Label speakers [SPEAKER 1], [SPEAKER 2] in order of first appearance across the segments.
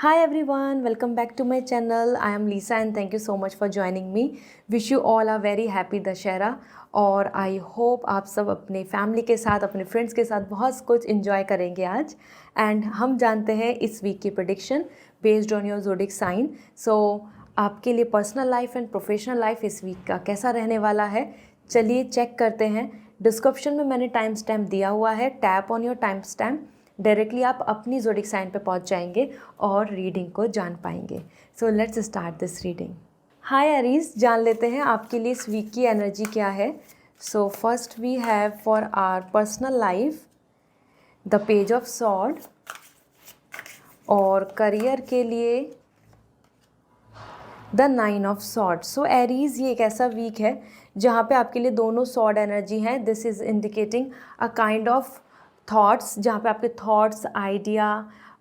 [SPEAKER 1] Hi everyone, welcome back to my channel. I am Lisa and thank you so much for joining me. Wish you all a very happy Dussehra और I hope आप सब अपने family के साथ अपने friends के साथ बहुत कुछ इन्जॉय करेंगे आज। एंड हम जानते हैं इस वीक की prediction based on your zodiac sign. So आपके लिए personal life and professional life इस वीक का कैसा रहने वाला है, चलिए चेक करते हैं। डिस्क्रिप्शन में मैंने टाइम स्टैम्प दिया हुआ है, tap on your time stamp, directly आप अपनी ज़ोडिक साइन पे पहुंच जाएंगे और रीडिंग को जान पाएंगे। So let's start this reading. Hi Aries, जान लेते हैं आपके लिए इस वीक की एनर्जी क्या है। So first we have for our personal life the page of sword, और करियर के लिए the 9 of sword. So Aries, ये एक ऐसा वीक है जहाँ पे आपके लिए दोनों सॉर्ड एनर्जी हैं। This is indicating a kind of thoughts, जहाँ पे आपके थॉट्स, आइडिया,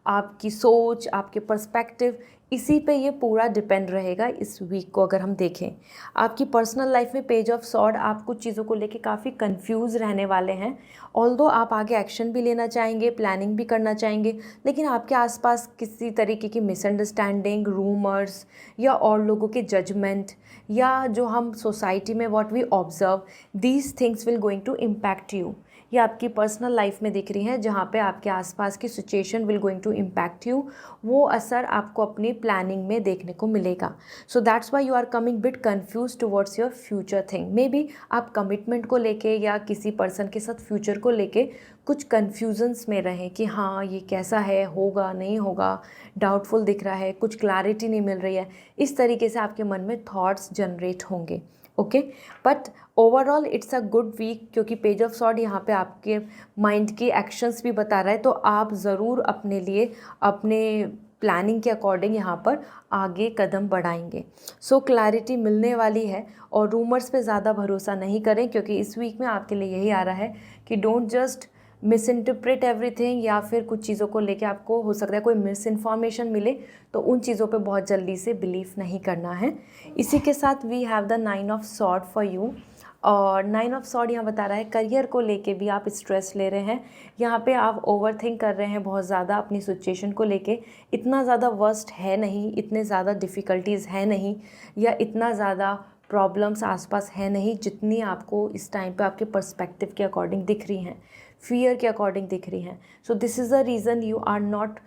[SPEAKER 1] आपकी सोच, आपके पर्सपेक्टिव, इसी पे ये पूरा डिपेंड रहेगा इस वीक को। अगर हम देखें आपकी पर्सनल लाइफ में पेज ऑफ सॉर्ड, आप कुछ चीज़ों को लेके काफ़ी कंफ्यूज रहने वाले हैं। ऑल्दो आप आगे एक्शन भी लेना चाहेंगे, प्लानिंग भी करना चाहेंगे, लेकिन आपके आसपास किसी तरीके की मिसअंडरस्टैंडिंग, रूमर्स या और लोगों के जजमेंट, या जो हम सोसाइटी में what we observe, these things will going to impact you. ये आपकी पर्सनल लाइफ में दिख रही हैं, जहाँ पे आपके आसपास की situation will going to impact you. वो असर आपको अपनी प्लानिंग में देखने को मिलेगा। So that's why you are coming bit confuse towards your future thing. Maybe आप कमिटमेंट को लेके या किसी पर्सन के साथ फ्यूचर को लेके कुछ कन्फ्यूजन्स में रहें कि हाँ ये कैसा है, होगा नहीं होगा, डाउटफुल दिख रहा है, कुछ क्लैरिटी नहीं मिल रही है। इस तरीके से आपके मन में थॉट्स जनरेट होंगे। Okay, but overall it's a good week, क्योंकि पेज ऑफ सॉर्ड यहाँ पे आपके माइंड की एक्शंस भी बता रहा है। तो आप ज़रूर अपने लिए अपने प्लानिंग के अकॉर्डिंग यहाँ पर आगे कदम बढ़ाएंगे। सो क्लैरिटी मिलने वाली है, और रूमर्स पे ज़्यादा भरोसा नहीं करें, क्योंकि इस वीक में आपके लिए यही आ रहा है कि don't just miss interpret everything, या फिर कुछ चीज़ों को लेके आपको हो सकता है कोई मिस इन्फॉर्मेशन मिले, तो उन चीज़ों पे बहुत जल्दी से बिलीव नहीं करना है। इसी के साथ we have the 9 of sword for you, और 9 ऑफ सॉर्ड यहाँ बता रहा है करियर को लेके भी आप स्ट्रेस ले रहे हैं। यहाँ पे आप ओवर थिंक कर रहे हैं बहुत ज़्यादा अपनी सिचुएशन को लेके। इतना ज़्यादा वर्स्ट है नहीं, इतने ज़्यादा डिफ़िकल्टीज़ है नहीं, या इतना ज़्यादा प्रॉब्लम्स आसपास है नहीं जितनी आपको इस टाइम पे आपके पर्सपेक्टिव के अकॉर्डिंग दिख रही हैं, फियर के अकॉर्डिंग दिख रही हैं। So this is the reason you are not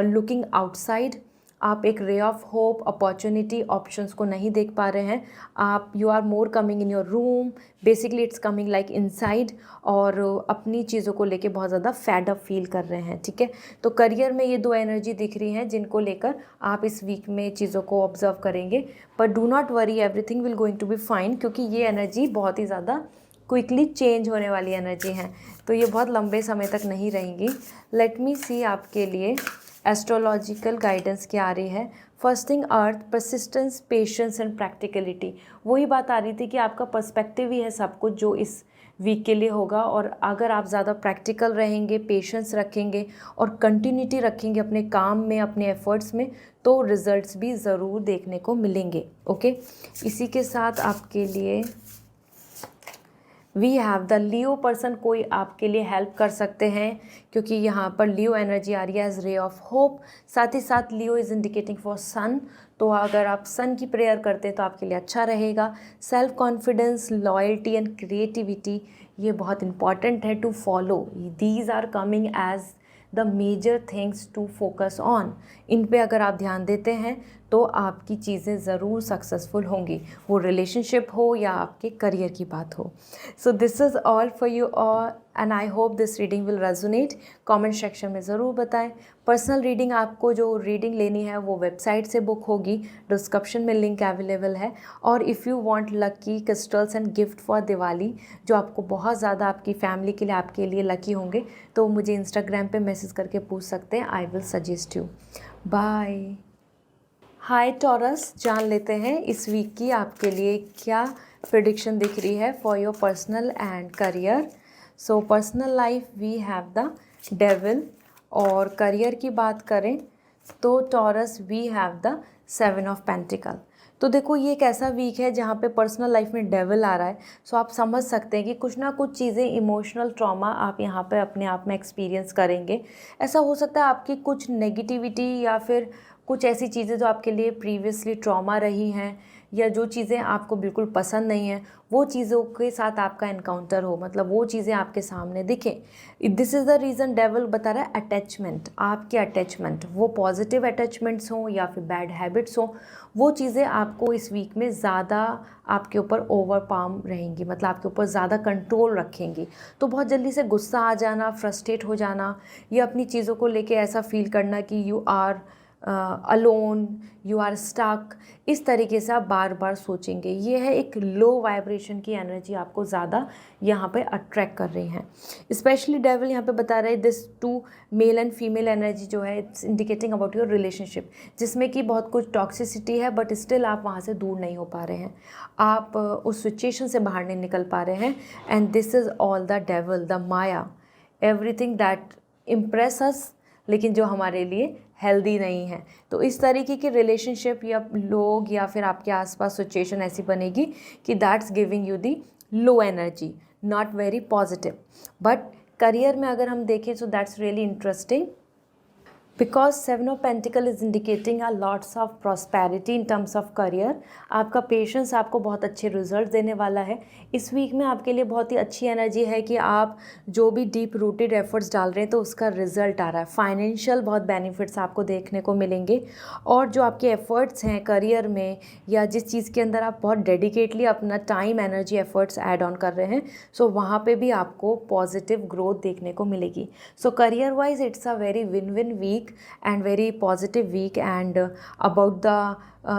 [SPEAKER 1] looking outside. आप एक ray of hope, opportunity, options को नहीं देख पा रहे हैं। आप you are more coming in your room, basically it's coming like inside, और अपनी चीज़ों को लेके बहुत ज़्यादा फैड अप फील कर रहे हैं। ठीक है, तो करियर में ये दो एनर्जी दिख रही हैं जिनको लेकर आप इस वीक में चीज़ों को ऑब्जर्व करेंगे। But do not worry, everything will going to be fine, क्योंकि ये एनर्जी बहुत ही ज़्यादा क्विकली चेंज होने वाली एनर्जी है, तो ये बहुत लंबे समय तक नहीं रहेंगी। लेट मी सी आपके लिए एस्ट्रोलॉजिकल गाइडेंस क्या आ रही है। First thing earth, persistence, patience and practicality. वही बात आ रही थी कि आपका पर्सपेक्टिव ही है सब कुछ जो इस वीक के लिए होगा, और अगर आप ज़्यादा प्रैक्टिकल रहेंगे, पेशेंस रखेंगे और कंटिन्यूटी रखेंगे अपने काम में, अपने एफर्ट्स में, तो रिजल्ट्स भी ज़रूर देखने को मिलेंगे। ओके, इसी के साथ आपके लिए we have the Leo person. कोई आपके लिए हेल्प कर सकते हैं, क्योंकि यहाँ पर लियो एनर्जी आ रही है एज रे ऑफ होप। साथ ही साथ लियो इज़ इंडिकेटिंग फॉर सन, तो अगर आप सन की प्रेयर करते हैं तो आपके लिए अच्छा रहेगा। Self confidence, loyalty and creativity, ये बहुत इंपॉर्टेंट है to follow. These are coming as the major things to focus on. इन पे अगर आप ध्यान देते हैं तो आपकी चीज़ें ज़रूर सक्सेसफुल होंगी, वो रिलेशनशिप हो या आपके करियर की बात हो। सो this is all for you all and I hope this reading will resonate. Comment section में ज़रूर बताएं। पर्सनल रीडिंग, आपको जो रीडिंग लेनी है वो वेबसाइट से बुक होगी, डिस्क्रिप्शन में लिंक अवेलेबल है। और if you want lucky crystals and gift for Diwali, जो आपको बहुत ज़्यादा आपकी फैमिली के लिए, आपके लिए लकी होंगे, तो मुझे इंस्टाग्राम पे मैसेज करके पूछ सकते हैं। I will suggest you. Bye. Hi Taurus, जान लेते हैं इस वीक की आपके लिए क्या प्रेडिक्शन दिख रही है for your personal and career. So personal life we have the devil, और करियर की बात करें तो Taurus we have the 7 of pentacle. तो देखो ये एक ऐसा वीक है जहाँ पे पर्सनल लाइफ में डेविल आ रहा है। सो आप समझ सकते हैं कि कुछ ना कुछ चीज़ें, इमोशनल ट्रॉमा आप यहाँ पे अपने आप में एक्सपीरियंस करेंगे। ऐसा हो सकता है आपकी कुछ नेगेटिविटी या फिर कुछ ऐसी चीज़ें जो आपके लिए प्रीवियसली ट्रॉमा रही हैं, या जो चीज़ें आपको बिल्कुल पसंद नहीं हैं, वो चीज़ों के साथ आपका इनकाउंटर हो, मतलब वो चीज़ें आपके सामने दिखें। This is the reason devil बता रहा है अटैचमेंट, आपके अटैचमेंट, वो पॉजिटिव अटैचमेंट्स हों या फिर बैड हैबिट्स हों, वो चीज़ें आपको इस वीक में ज़्यादा आपके ऊपर ओवर पाम रहेंगी, मतलब आपके ऊपर ज़्यादा कंट्रोल रखेंगी। तो बहुत जल्दी से गुस्सा आ जाना, फ्रस्ट्रेट हो जाना, या अपनी चीज़ों को लेके ऐसा फील करना कि you are alone, you are stuck, इस तरीके से आप बार बार सोचेंगे। ये है एक लो वाइब्रेशन की एनर्जी आपको ज़्यादा यहाँ पे अट्रैक्ट कर रही हैं। स्पेशली डेविल यहाँ पे बता रहे हैं this two male and female energy जो है, it's indicating about your relationship, जिसमें कि बहुत कुछ टॉक्सिसिटी है, बट स्टिल आप वहाँ से दूर नहीं हो पा रहे हैं, आप उस सिचुएशन से बाहर नहीं निकल पा रहे हैं। And this is all the devil, the maya, everything that impress us, लेकिन जो हमारे लिए हेल्दी नहीं है। तो इस तरीके की रिलेशनशिप या लोग या फिर आपके आसपास सिचुएशन ऐसी बनेगी कि that's giving you the low energy, not very positive. But career में अगर हम देखें तो that's really interesting, because 7 of pentacle is indicating a lots of prosperity in terms of career. आपका पेशेंस आपको बहुत अच्छे रिजल्ट देने वाला है। इस वीक में आपके लिए बहुत ही अच्छी एनर्जी है कि आप जो भी डीप रूटेड एफर्ट्स डाल रहे हैं तो उसका रिजल्ट आ रहा है। फाइनेंशियल बहुत बेनिफिट्स आपको देखने को मिलेंगे, और जो आपके एफर्ट्स हैं करियर में या जिस चीज़ के अंदर आप बहुत डेडिकेटली अपना time, energy, efforts add on कर रहे हैं, सो वहाँ पे भी आपको पॉजिटिव ग्रोथ देखने को मिलेगी। So career wise it's a very win win week and very positive week, and about the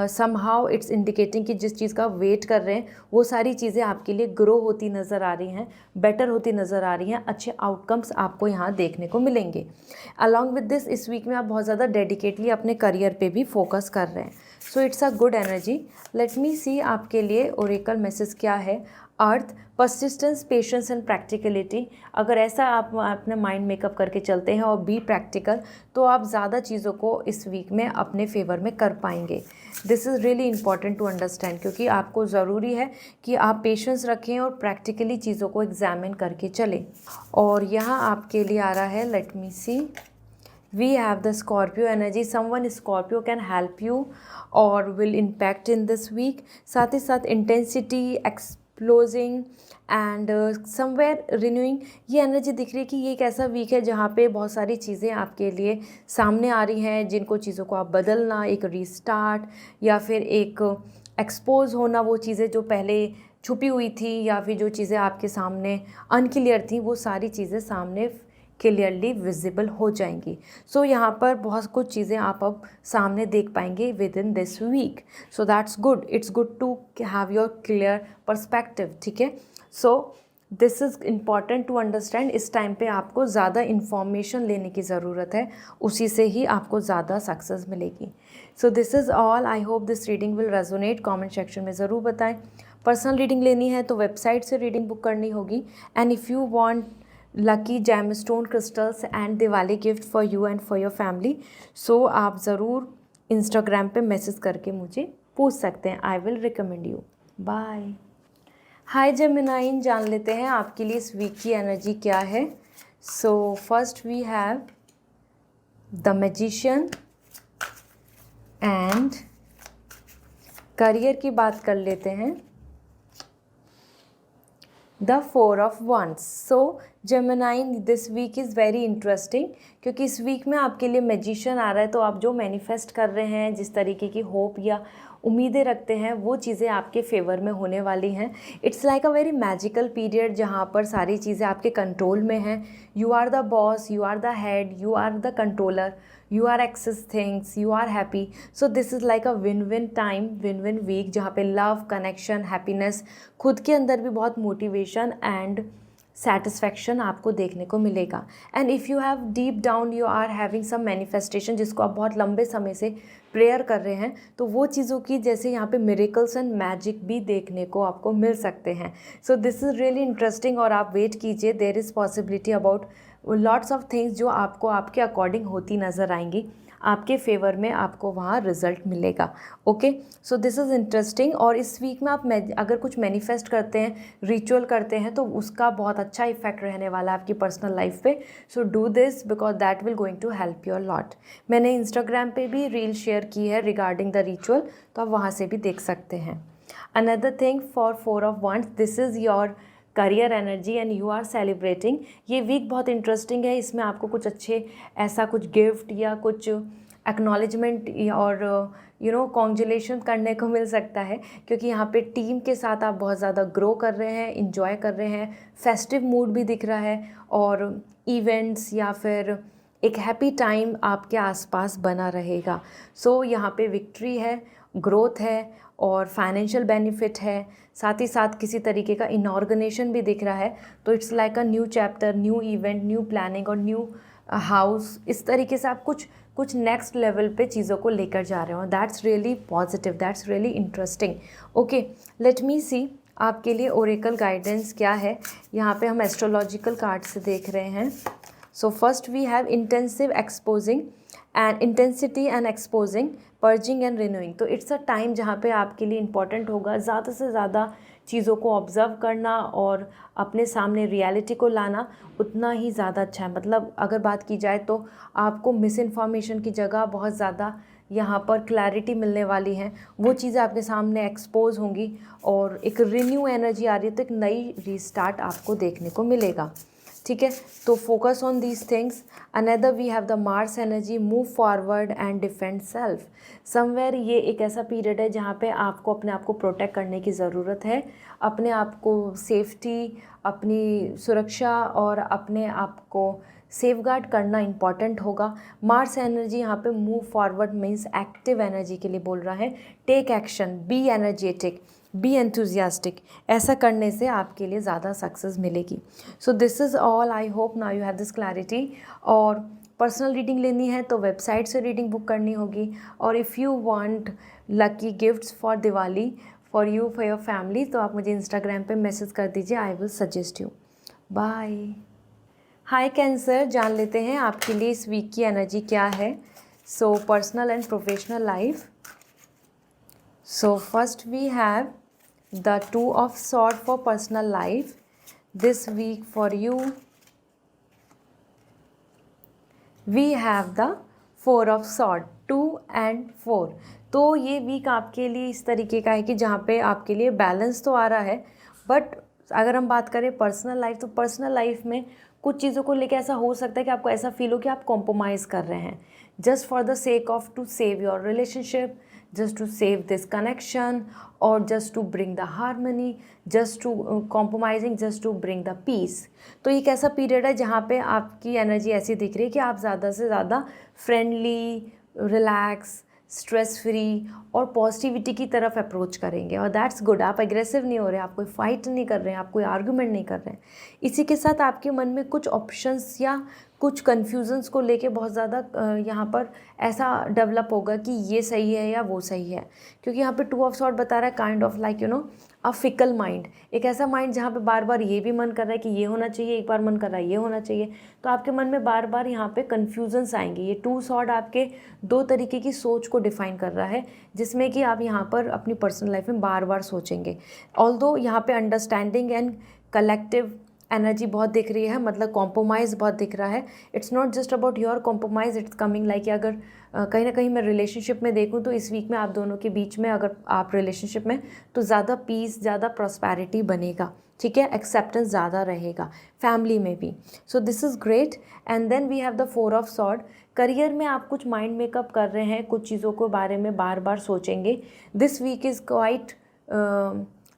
[SPEAKER 1] somehow it's indicating कि जिस चीज़ का वेट कर रहे हैं वो सारी चीज़ें आपके लिए ग्रो होती नज़र आ रही हैं, बेटर होती नज़र आ रही हैं, अच्छे आउटकम्स आपको यहाँ देखने को मिलेंगे। अलॉन्ग विद दिस इस वीक में आप बहुत ज़्यादा डेडिकेटली अपने करियर पे भी फोकस कर रहे हैं। So it's a good energy. Let me see आपके लिए ओरेकल मैसेज क्या है। Earth, persistence, patience and practicality. अगर ऐसा आप अपने माइंड मेकअप करके चलते हैं और बी प्रैक्टिकल, तो आप ज़्यादा चीज़ों को इस वीक में अपने फेवर में कर पाएंगे। This is really important to understand, क्योंकि आपको ज़रूरी है कि आप पेशेंस रखें और प्रैक्टिकली चीज़ों को एग्जामिन करके चलें। और यहाँ आपके लिए आ रहा है, let me see, we have the Scorpio energy, someone Scorpio can help you or will impact in this week। साथ ही साथ intensity, exploding and somewhere renewing, ये एनर्जी दिख रही है कि ये एक ऐसा वीक है जहाँ पे बहुत सारी चीज़ें आपके लिए सामने आ रही हैं, जिनको चीज़ों को आप बदलना, एक रीस्टार्ट या फिर एक एक्सपोज होना, वो चीज़ें जो पहले छुपी हुई थी या फिर जो चीज़ें आपके सामने अनक्लियर थी, वो सारी चीज़ें सामने क्लियरली विजिबल हो जाएंगी। सो यहाँ पर बहुत कुछ चीज़ें आप अब सामने देख पाएंगे within this week. So that's good, it's good to have your clear perspective, ठीक है। So this is important to understand. इस टाइम पे आपको ज़्यादा इन्फॉर्मेशन लेने की ज़रूरत है, उसी से ही आपको ज़्यादा सक्सेस मिलेगी। So this is all. I hope this reading will resonate. Comment section में ज़रूर बताएं। पर्सनल रीडिंग लेनी है तो वेबसाइट से रीडिंग बुक करनी होगी। And if you want lucky gemstone crystals and Diwali gift for you and for your family, so आप ज़रूर इंस्टाग्राम पे मैसेज करके मुझे पूछ सकते हैं। I will recommend you. Bye. Hi Geminian, जान लेते हैं आपके लिए इस वीक की एनर्जी क्या है। So first we have the magician, and career की बात कर लेते हैं, the 4 of wands. So Geminian, this week is very interesting, क्योंकि इस वीक में आपके लिए मैजिशियन आ रहा है। तो आप जो मैनिफेस्ट कर रहे हैं, जिस तरीके की होप या उम्मीदें रखते हैं, वो चीज़ें आपके फेवर में होने वाली हैं। It's like a very magical period जहाँ पर सारी चीज़ें आपके कंट्रोल में हैं। You are the boss, you are the head, you are the controller, you are access things, you are happy। so this is like a win-win time, win-win week, जहाँ पे love, connection, happiness, खुद के अंदर भी बहुत motivation and satisfaction आपको देखने को मिलेगा। and if you have deep down you are having some manifestation, जिसको आप बहुत लंबे समय से प्रेयर कर रहे हैं, तो वो चीज़ों की जैसे यहाँ पे miracles and magic भी देखने को आपको मिल सकते हैं। so this is really interesting, और आप वेट कीजिए, there is possibility about lots of things जो आपको आपके अकॉर्डिंग होती नज़र आएंगी। आपके फेवर में आपको वहाँ रिजल्ट मिलेगा। Okay, so this is interesting. और इस वीक में आप अगर कुछ मैनिफेस्ट करते हैं, रिचुअल करते हैं, तो उसका बहुत अच्छा इफेक्ट रहने वाला है आपकी पर्सनल लाइफ पे। So do this because that will going to help you lot. मैंने इंस्टाग्राम पे भी रील शेयर की है रिगार्डिंग द रिचुअल, तो आप वहाँ से भी देख सकते हैं। Another thing for 4 of wands, this is your career energy and you are celebrating. ये वीक बहुत इंटरेस्टिंग है, इसमें आपको कुछ अच्छे ऐसा कुछ गिफ्ट या कुछ एक्नॉलेजमेंट और कॉन्ग्रेचुलेशन करने को मिल सकता है, क्योंकि यहाँ पे टीम के साथ आप बहुत ज़्यादा ग्रो कर रहे हैं, इंजॉय कर रहे हैं, फेस्टिव मूड भी दिख रहा है और इवेंट्स या फिर एक हैप्पी टाइम आपके आसपास बना रहेगा। सो यहाँ पे विक्ट्री है, ग्रोथ है और फाइनेंशियल बेनिफिट है, साथ ही साथ किसी तरीके का इनऑर्गेनाइजेशन भी दिख रहा है। तो it's like a new chapter, new event, new planning और न्यू हाउस। इस तरीके से आप कुछ नेक्स्ट लेवल पे चीज़ों को लेकर जा रहे हो। That's really positive, that's really interesting. Okay, let me see आपके लिए ओरेकल गाइडेंस क्या है। यहाँ पे हम एस्ट्रोलॉजिकल कार्ड से देख रहे हैं। So first we have intensive exposing and intensity and exposing, purging and renewing. तो इट्स अ टाइम जहाँ पे आपके लिए इम्पॉर्टेंट होगा ज़्यादा से ज़्यादा चीज़ों को ऑब्ज़र्व करना और अपने सामने रियलिटी को लाना उतना ही ज़्यादा अच्छा है। मतलब अगर बात की जाए तो आपको मिस इन्फॉर्मेशन की जगह बहुत ज़्यादा यहाँ पर क्लैरिटी मिलने वाली है, वो चीज़ें आपके सामने एक्सपोज होंगी और एक रिन्यू एनर्जी आ रही है, तो एक नई रीस्टार्ट आपको देखने को मिलेगा। ठीक है, तो focus on these things. Another we have the Mars energy, move forward and defend self. Somewhere ये एक ऐसा पीरियड है जहाँ पे आपको अपने आप को प्रोटेक्ट करने की ज़रूरत है, अपने आप को सेफ्टी, अपनी सुरक्षा और अपने आप को सेफगार्ड करना इम्पॉर्टेंट होगा। मार्स एनर्जी यहाँ पे move forward means active energy के लिए बोल रहा है। Take action, be energetic, be enthusiastic. ऐसा करने से आपके लिए ज़्यादा सक्सेस मिलेगी। So this is all, I hope now you have this clarity. और पर्सनल रीडिंग लेनी है तो वेबसाइट से रीडिंग बुक करनी होगी। और if you want lucky gifts for Diwali for you, for your family, तो आप मुझे इंस्टाग्राम पे मैसेज कर दीजिए, I will suggest you. Bye. Hi Cancer, जान लेते हैं आपके लिए इस वीक की एनर्जी क्या है। So personal and professional life. So first we have the 2 of Swords for personal life. This week for you we have the 4 of Swords, 2 and 4. तो ये वीक आपके लिए इस तरीके का है कि जहाँ पे आपके लिए बैलेंस तो आ रहा है, बट अगर हम बात करें पर्सनल लाइफ, तो पर्सनल लाइफ में कुछ चीज़ों को लेकर ऐसा हो सकता है कि आपको ऐसा फील हो कि आप कॉम्प्रोमाइज़ कर रहे हैं just for the sake of to save your relationship, just to save this connection, or just to bring the harmony, just to compromising, just to bring the peace. तो एक ऐसा पीरियड है जहाँ पे आपकी एनर्जी ऐसी दिख रही है कि आप ज़्यादा से ज़्यादा फ्रेंडली, रिलैक्स, स्ट्रेस फ्री और पॉजिटिविटी की तरफ अप्रोच करेंगे। और दैट्स गुड। आप एग्रेसिव नहीं हो रहे, आप कोई फाइट नहीं कर रहे हैं, आप कोई आर्गूमेंट नहीं कर रहे हैं। इसी के साथ आपके मन में कुछ ऑप्शंस या कुछ कन्फ्यूजन्स को लेके बहुत ज़्यादा यहाँ पर ऐसा डेवलप होगा कि ये सही है या वो सही है, क्योंकि यहाँ पे 2 ऑफ सॉर्ड बता रहा है kind of like a fickle mind. एक ऐसा माइंड जहाँ पे बार बार ये भी मन कर रहा है कि ये होना चाहिए, एक बार मन कर रहा है ये होना चाहिए, तो आपके मन में बार बार यहाँ पे कन्फ्यूजन्स आएंगे। ये 2 सॉर्ड आपके 2 तरीके की सोच को डिफाइन कर रहा है, जिसमें कि आप यहाँ पर अपनी पर्सनल लाइफ में बार बार सोचेंगे। ऑल्दो यहाँ पे अंडरस्टैंडिंग एंड कलेक्टिव एनर्जी बहुत दिख रही है, मतलब कॉम्प्रोमाइज़ बहुत दिख रहा है। It's not just about your compromise, it's coming like अगर कहीं ना कहीं मैं रिलेशनशिप में देखूँ तो इस वीक में आप दोनों के बीच में, अगर आप रिलेशनशिप में, तो ज़्यादा पीस, ज़्यादा प्रॉस्पेरिटी बनेगा। ठीक है, एक्सेप्टेंस ज़्यादा रहेगा फैमिली में भी। So this is great. And then we have the 4 of sword. Career में आप कुछ माइंड मेकअप कर रहे हैं, कुछ चीज़ों के बारे में बार बार सोचेंगे। This week is quite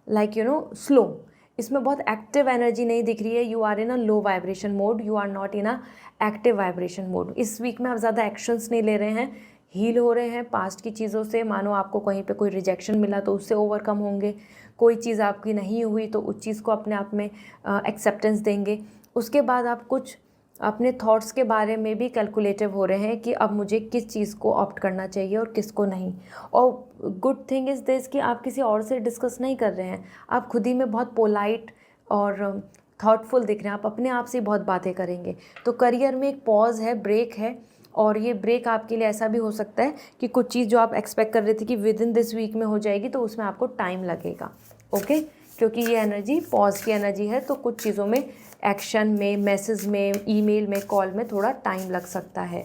[SPEAKER 1] like slow. इसमें बहुत एक्टिव एनर्जी नहीं दिख रही है। You are in a low vibration mode, you are not in a active vibration mode. इस वीक में आप ज़्यादा एक्शंस नहीं ले रहे हैं, हील हो रहे हैं पास्ट की चीज़ों से। मानो आपको कहीं पे कोई रिजेक्शन मिला तो उससे ओवरकम होंगे, कोई चीज़ आपकी नहीं हुई तो उस चीज़ को अपने आप में एक्सेप्टेंस देंगे। उसके बाद आप कुछ अपने थॉट्स के बारे में भी कैलकुलेटिव हो रहे हैं कि अब मुझे किस चीज़ को ऑप्ट करना चाहिए और किसको नहीं। और गुड थिंग इज़ दिस कि आप किसी और से डिस्कस नहीं कर रहे हैं, आप खुद ही में बहुत पोलाइट और थॉटफुल दिख रहे हैं, आप अपने आप से बहुत बातें करेंगे। तो करियर में एक पॉज है, ब्रेक है, और ये ब्रेक आपके लिए ऐसा भी हो सकता है कि कुछ चीज़ जो आप एक्सपेक्ट कर रहे थे कि विद इन दिस वीक में हो जाएगी, तो उसमें आपको टाइम लगेगा। ओके, क्योंकि ये एनर्जी पॉज की एनर्जी है, तो कुछ चीज़ों में, एक्शन में, मैसेज में, ईमेल में, कॉल में थोड़ा टाइम लग सकता है।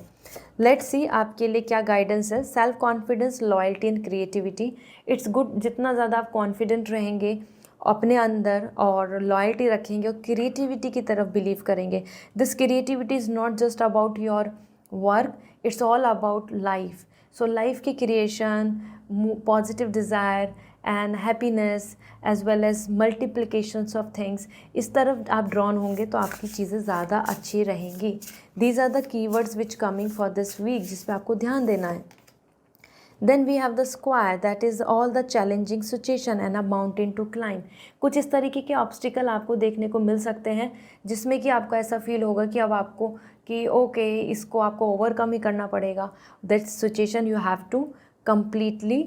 [SPEAKER 1] लेट्स सी आपके लिए क्या गाइडेंस है। Self confidence, loyalty and creativity. It's good, जितना ज़्यादा आप कॉन्फिडेंट रहेंगे अपने अंदर और लॉयल्टी रखेंगे और क्रिएटिविटी की तरफ बिलीव करेंगे। This creativity is not just about your work, it's all about life. So life की creation, positive desire and happiness as well as multiplications of things, इस तरफ आप ड्रॉन होंगे तो आपकी चीज़ें ज़्यादा अच्छी रहेंगी। These are the keywords which coming for this week, जिस पे आपको ध्यान देना है। Then we have the square, that is all the challenging situation and a mountain to climb. कुछ इस तरीके के ऑब्स्टिकल आपको देखने को मिल सकते हैं जिसमें कि आपको ऐसा फील होगा कि अब आपको कि ओके इसको आपको ओवरकम ही करना पड़ेगा। That situation you have to completely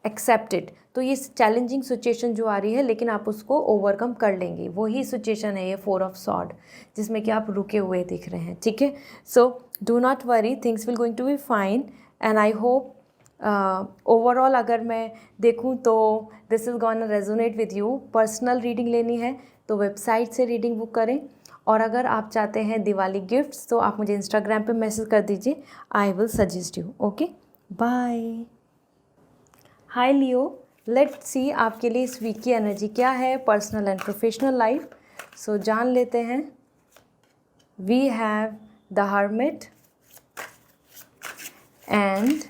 [SPEAKER 1] accept it. तो ये चैलेंजिंग सिचुएशन जो आ रही है, लेकिन आप उसको ओवरकम कर लेंगे, वही सिचुएशन है ये 4 ऑफ सॉर्ड, जिसमें कि आप रुके हुए दिख रहे हैं। ठीक है, so do not worry, things will going to be fine and I hope overall अगर मैं देखूं तो this is gonna resonate with you. Personal reading लेनी है तो वेबसाइट से रीडिंग बुक करें, और अगर आप चाहते हैं दिवाली गिफ्ट्स तो आप मुझे इंस्टाग्राम पे मैसेज कर दीजिए, I will suggest you. Okay, bye. Hi Leo, let's see आपके लिए इस वीक की एनर्जी क्या है, personal and professional life. So जान लेते हैं। We have the hermit and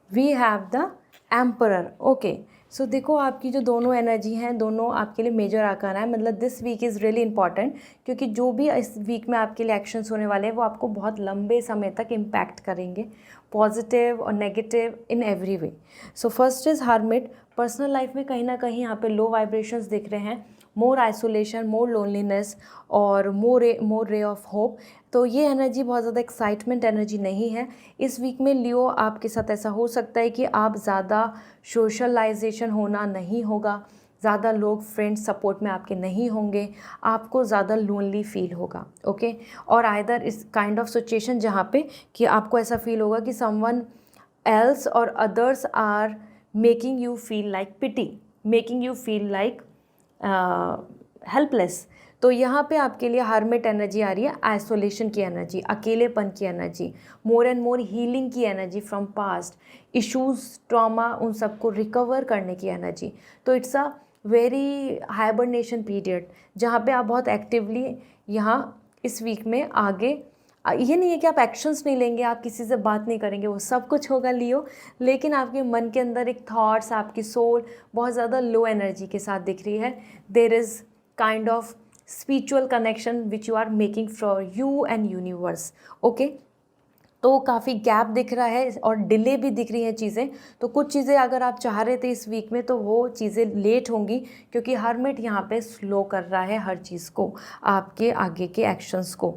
[SPEAKER 1] we have the emperor. Okay, so देखो आपकी जो दोनों एनर्जी हैं, दोनों आपके लिए मेजर आर्काना है। मतलब this week is really important, क्योंकि जो भी इस वीक में आपके लिए एक्शंस होने वाले हैं वो आपको बहुत लंबे समय तक इम्पैक्ट करेंगे, पॉजिटिव और negative in every way. So first is hermit. Personal life में कहीं ना कहीं यहाँ पे लो वाइब्रेशंस दिख रहे हैं, मोर आइसोलेशन, मोर लोनलीनेस और मोर रे ऑफ होप। तो ये एनर्जी बहुत ज़्यादा एक्साइटमेंट एनर्जी नहीं है इस वीक में। लियो, आपके साथ ऐसा हो सकता है कि आप ज़्यादा सोशलाइजेशन होना नहीं होगा, ज़्यादा लोग फ्रेंड्स सपोर्ट में आपके नहीं होंगे, आपको ज़्यादा लोनली फील होगा। ओके, और आइदर इस काइंड ऑफ सिचुएशन जहाँ पे कि आपको ऐसा फील होगा कि समवन एल्स और others are making you feel like pity, making you feel like helpless. तो यहाँ पे आपके लिए हर्मिट एनर्जी आ रही है, आइसोलेशन की एनर्जी, अकेलेपन की energy, more and more healing की energy from past issues, trauma, उन सबको रिकवर करने की एनर्जी। तो it's a very hibernation period जहाँ पे आप बहुत एक्टिवली यहाँ इस वीक में आगे, ये नहीं है कि आप एक्शंस नहीं लेंगे, आप किसी से बात नहीं करेंगे, वो सब कुछ होगा लियो, लेकिन आपके मन के अंदर एक थॉट्स, आपकी सोल बहुत ज़्यादा लो एनर्जी के साथ दिख रही है। There is kind of spiritual connection which you are making for you and universe. Okay, तो काफ़ी गैप दिख रहा है और डिले भी दिख रही हैं चीज़ें। तो कुछ चीज़ें अगर आप चाह रहे थे इस वीक में तो वो चीज़ें लेट होंगी, क्योंकि हर्मिट यहाँ पे स्लो कर रहा है हर चीज़ को, आपके आगे के एक्शंस को।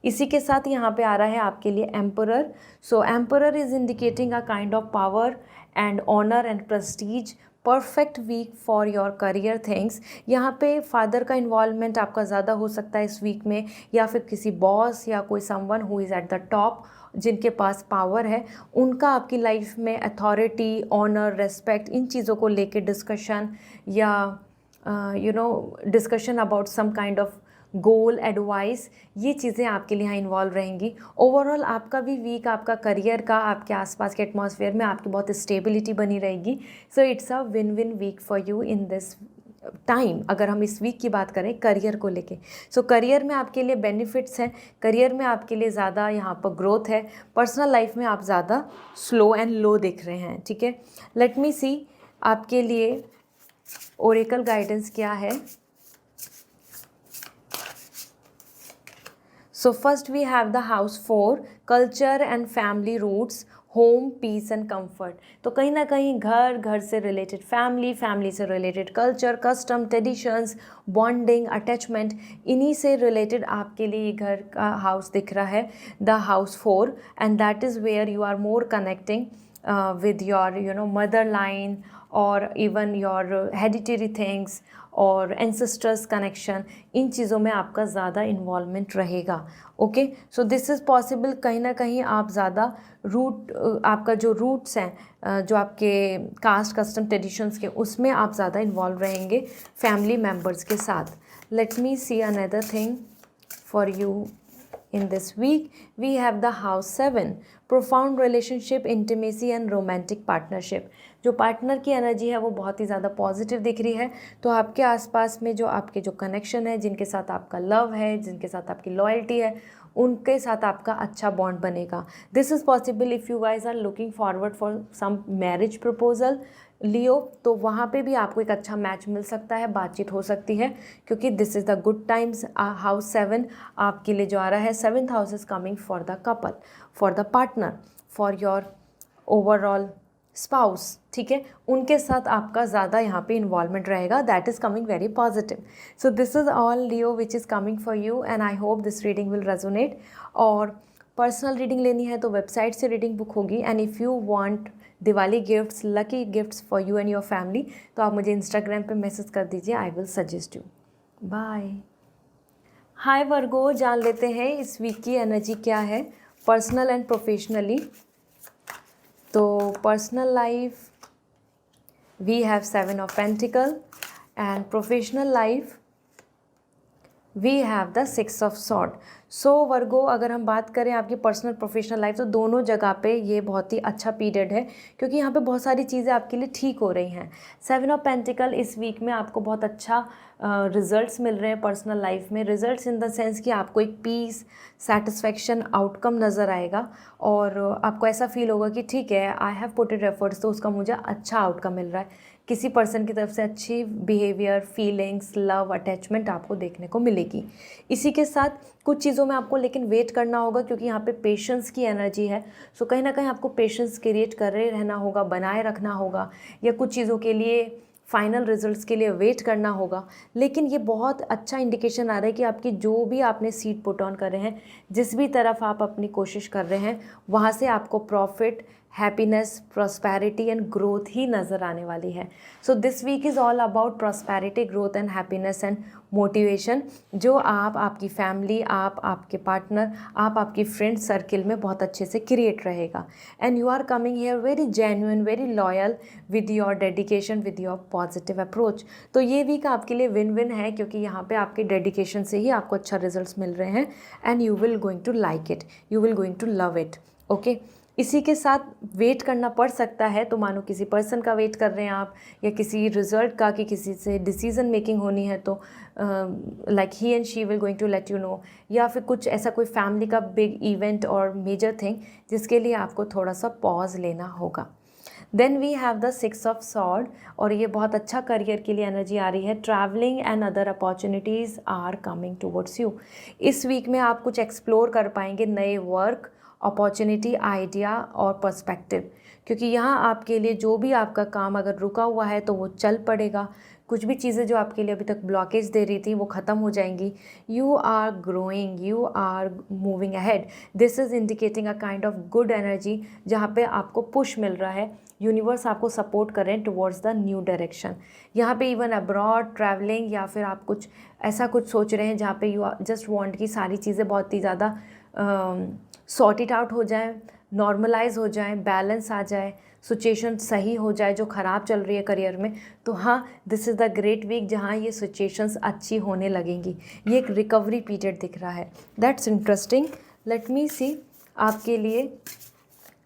[SPEAKER 1] इसी के साथ यहाँ पे आ रहा है आपके लिए emperor. So emperor is indicating a kind of power and honour and prestige. Perfect week for your career things. यहाँ पे फादर का इन्वॉल्वमेंट आपका ज़्यादा हो सकता है इस वीक में, या फिर किसी बॉस या कोई someone who is at the top, जिनके पास पावर है, उनका आपकी लाइफ में अथॉरिटी, ऑनर, रेस्पेक्ट, इन चीज़ों को लेके डिस्कशन या discussion about some kind of goal, advice, ये चीज़ें आपके लिए यहाँ इन्वॉल्व रहेंगी। ओवरऑल आपका भी वीक, आपका करियर का, आपके आसपास के एटमॉस्फेयर में आपकी बहुत स्टेबिलिटी बनी रहेगी। So it's a win win week for you in this time. अगर हम इस वीक की बात करें करियर को लेके, सो करियर में आपके लिए बेनिफिट्स हैं, करियर में आपके लिए ज़्यादा यहाँ पर ग्रोथ है। पर्सनल लाइफ में आप ज़्यादा स्लो एंड लो दिख रहे हैं। ठीक है, लेट मी सी आपके लिए ओरेकल गाइडेंस क्या है। So first we have the house 4, culture and family roots, home, peace and comfort. तो कहीं ना कहीं घर, घर से रिलेटेड फैमिली, फैमिली से related culture, custom, traditions, bonding, attachment, इन्हीं से रिलेटेड आपके लिए ये घर का हाउस दिख रहा है, the house 4, and that is where you are more connecting with your mother line or even your hereditary things और ancestors connection, इन चीज़ों में आपका ज़्यादा इन्वॉल्वमेंट रहेगा। Okay, so this is possible. कहीं ना कहीं आप ज़्यादा आपका जो रूट्स हैं, जो आपके कास्ट कस्टम ट्रेडिशंस के, उसमें आप ज़्यादा इन्वॉल्व रहेंगे फैमिली मेम्बर्स के साथ। Late me see another thing for you in this week. We have the house 7, profound relationship, intimacy and romantic partnership. जो पार्टनर की एनर्जी है वो बहुत ही ज़्यादा पॉजिटिव दिख रही है। तो आपके आसपास में जो आपके जो कनेक्शन है, जिनके साथ आपका लव है, जिनके साथ आपकी लॉयल्टी है, उनके साथ आपका अच्छा बॉन्ड बनेगा। This is possible if you guys are looking forward for some marriage proposal Leo, तो वहाँ पे भी आपको एक अच्छा मैच मिल सकता है, बातचीत हो सकती है, क्योंकि this is the good times. House 7 आपके लिए जो आ रहा है, 7th house is coming for the couple, for the partner, for your overall spouse, ठीक है, उनके साथ आपका ज़्यादा यहाँ पे इन्वॉल्वमेंट रहेगा। That is coming very positive. So this is all Leo which is coming for you and I hope this reading will resonate. और पर्सनल रीडिंग लेनी है तो वेबसाइट से रीडिंग बुक होगी। And if you want Diwali gifts, lucky gifts for you and your family, तो आप मुझे Instagram पे मैसेज कर दीजिए, I will suggest you. Bye. Hi Virgo, जान लेते हैं इस वीक की एनर्जी क्या है पर्सनल एंड प्रोफेशनली। तो personal life we have 7 of pentacle and professional life we have the 6 of sword. So Virgo, अगर हम बात करें आपकी पर्सनल प्रोफेशनल लाइफ, तो दोनों जगह पे ये बहुत ही अच्छा पीरियड है, क्योंकि यहाँ पे बहुत सारी चीज़ें आपके लिए ठीक हो रही हैं। 7 ऑफ पेंटिकल इस वीक में आपको बहुत अच्छा रिजल्ट्स मिल रहे हैं पर्सनल लाइफ में। रिजल्ट्स इन द सेंस कि आपको एक पीस, सेटिस्फेक्शन, आउटकम नज़र आएगा और आपको ऐसा फील होगा कि ठीक है, I have put it efforts, तो उसका मुझे अच्छा आउटकम मिल रहा है। किसी पर्सन की तरफ से अच्छी बिहेवियर, फीलिंग्स, लव, अटैचमेंट आपको देखने को मिलेगी। इसी के साथ कुछ चीज़ों में आपको लेकिन वेट करना होगा, क्योंकि यहाँ पे पेशेंस की एनर्जी है। सो कहीं ना कहीं आपको पेशेंस क्रिएट कर रहे रहना होगा, बनाए रखना होगा, या कुछ चीज़ों के लिए फाइनल रिजल्ट्स के लिए वेट करना होगा। लेकिन ये बहुत अच्छा इंडिकेशन आ रहा है कि आपकी जो भी आपने सीड पुट ऑन कर रहे हैं, जिस भी तरफ आप अपनी कोशिश कर रहे हैं, वहाँ से आपको profit, happiness, prosperity and growth ही नज़र आने वाली है। So this week is all about prosperity, growth and happiness and motivation, जो आप, आपकी फैमिली, आप, आपके पार्टनर, आप, आपकी फ्रेंड सर्किल में बहुत अच्छे से क्रिएट रहेगा। And you are coming here very genuine, very loyal with your dedication, with your positive approach. तो ये वीक आपके लिए विन विन है, क्योंकि यहाँ पे आपके डेडिकेशन से ही आपको अच्छा रिजल्ट्स मिल रहे हैं and you will going to like it, you will going to love it. Okay, इसी के साथ वेट करना पड़ सकता है, तो मानो किसी पर्सन का वेट कर रहे हैं आप, या किसी रिजल्ट का, कि किसी से डिसीजन मेकिंग होनी है, तो like he and she will going to let you know, या फिर कुछ ऐसा कोई फैमिली का बिग इवेंट और मेजर थिंग जिसके लिए आपको थोड़ा सा पॉज लेना होगा। Then we have the 6 of sword, और ये बहुत अच्छा करियर के लिए एनर्जी आ रही है। Travelling and other opportunities are coming towards you. इस वीक में आप कुछ एक्सप्लोर कर पाएंगे, नए वर्क, अपॉर्चुनिटी, आइडिया और पर्सपेक्टिव, क्योंकि यहाँ आपके लिए जो भी आपका काम अगर रुका हुआ है तो वो चल पड़ेगा। कुछ भी चीज़ें जो आपके लिए अभी तक ब्लॉकेज दे रही थी वो ख़त्म हो जाएंगी। You are growing, you are moving ahead. This is indicating a kind of good energy, जहाँ पे आपको पुश मिल रहा है, यूनिवर्स आपको सपोर्ट कर रहे हैं टुवर्ड्स द न्यू डायरेक्शन। यहाँ पे इवन अब्रॉड ट्रैवलिंग, या फिर आप कुछ ऐसा कुछ सोच रहे हैं जहाँ पे यू जस्ट वांट कि सारी चीज़ें बहुत ही ज़्यादा सॉर्ट इट आउट हो जाए, नॉर्मलाइज हो जाए, बैलेंस आ जाए, सिचुएशन सही हो जाए जो ख़राब चल रही है करियर में। तो हाँ, this is the great week जहाँ ये सिचुएशंस अच्छी होने लगेंगी। ये एक रिकवरी पीरियड दिख रहा है। That's interesting. Let me see आपके लिए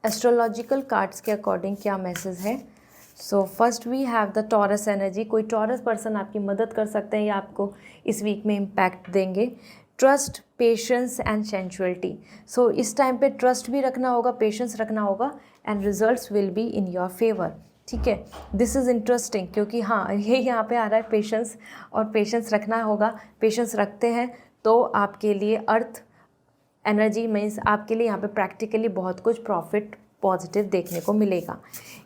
[SPEAKER 1] एस्ट्रोलॉजिकल कार्ड्स के अकॉर्डिंग क्या मैसेज है। So first we have the Taurus energy. कोई टॉरस पर्सन आपकी मदद कर सकते हैं या आपको इस वीक में इम्पैक्ट देंगे। Trust, patience and sensuality. So इस टाइम पे ट्रस्ट भी रखना होगा, पेशेंस रखना होगा, and results will be in your favour. ठीक है, दिस इज़ इंटरेस्टिंग, क्योंकि हाँ, ये यहाँ पे आ रहा है पेशेंस, और पेशेंस रखना होगा। पेशेंस रखते हैं तो आपके लिए अर्थ एनर्जी मीन्स आपके लिए यहाँ पे प्रैक्टिकली बहुत कुछ प्रॉफिट पॉजिटिव देखने को मिलेगा।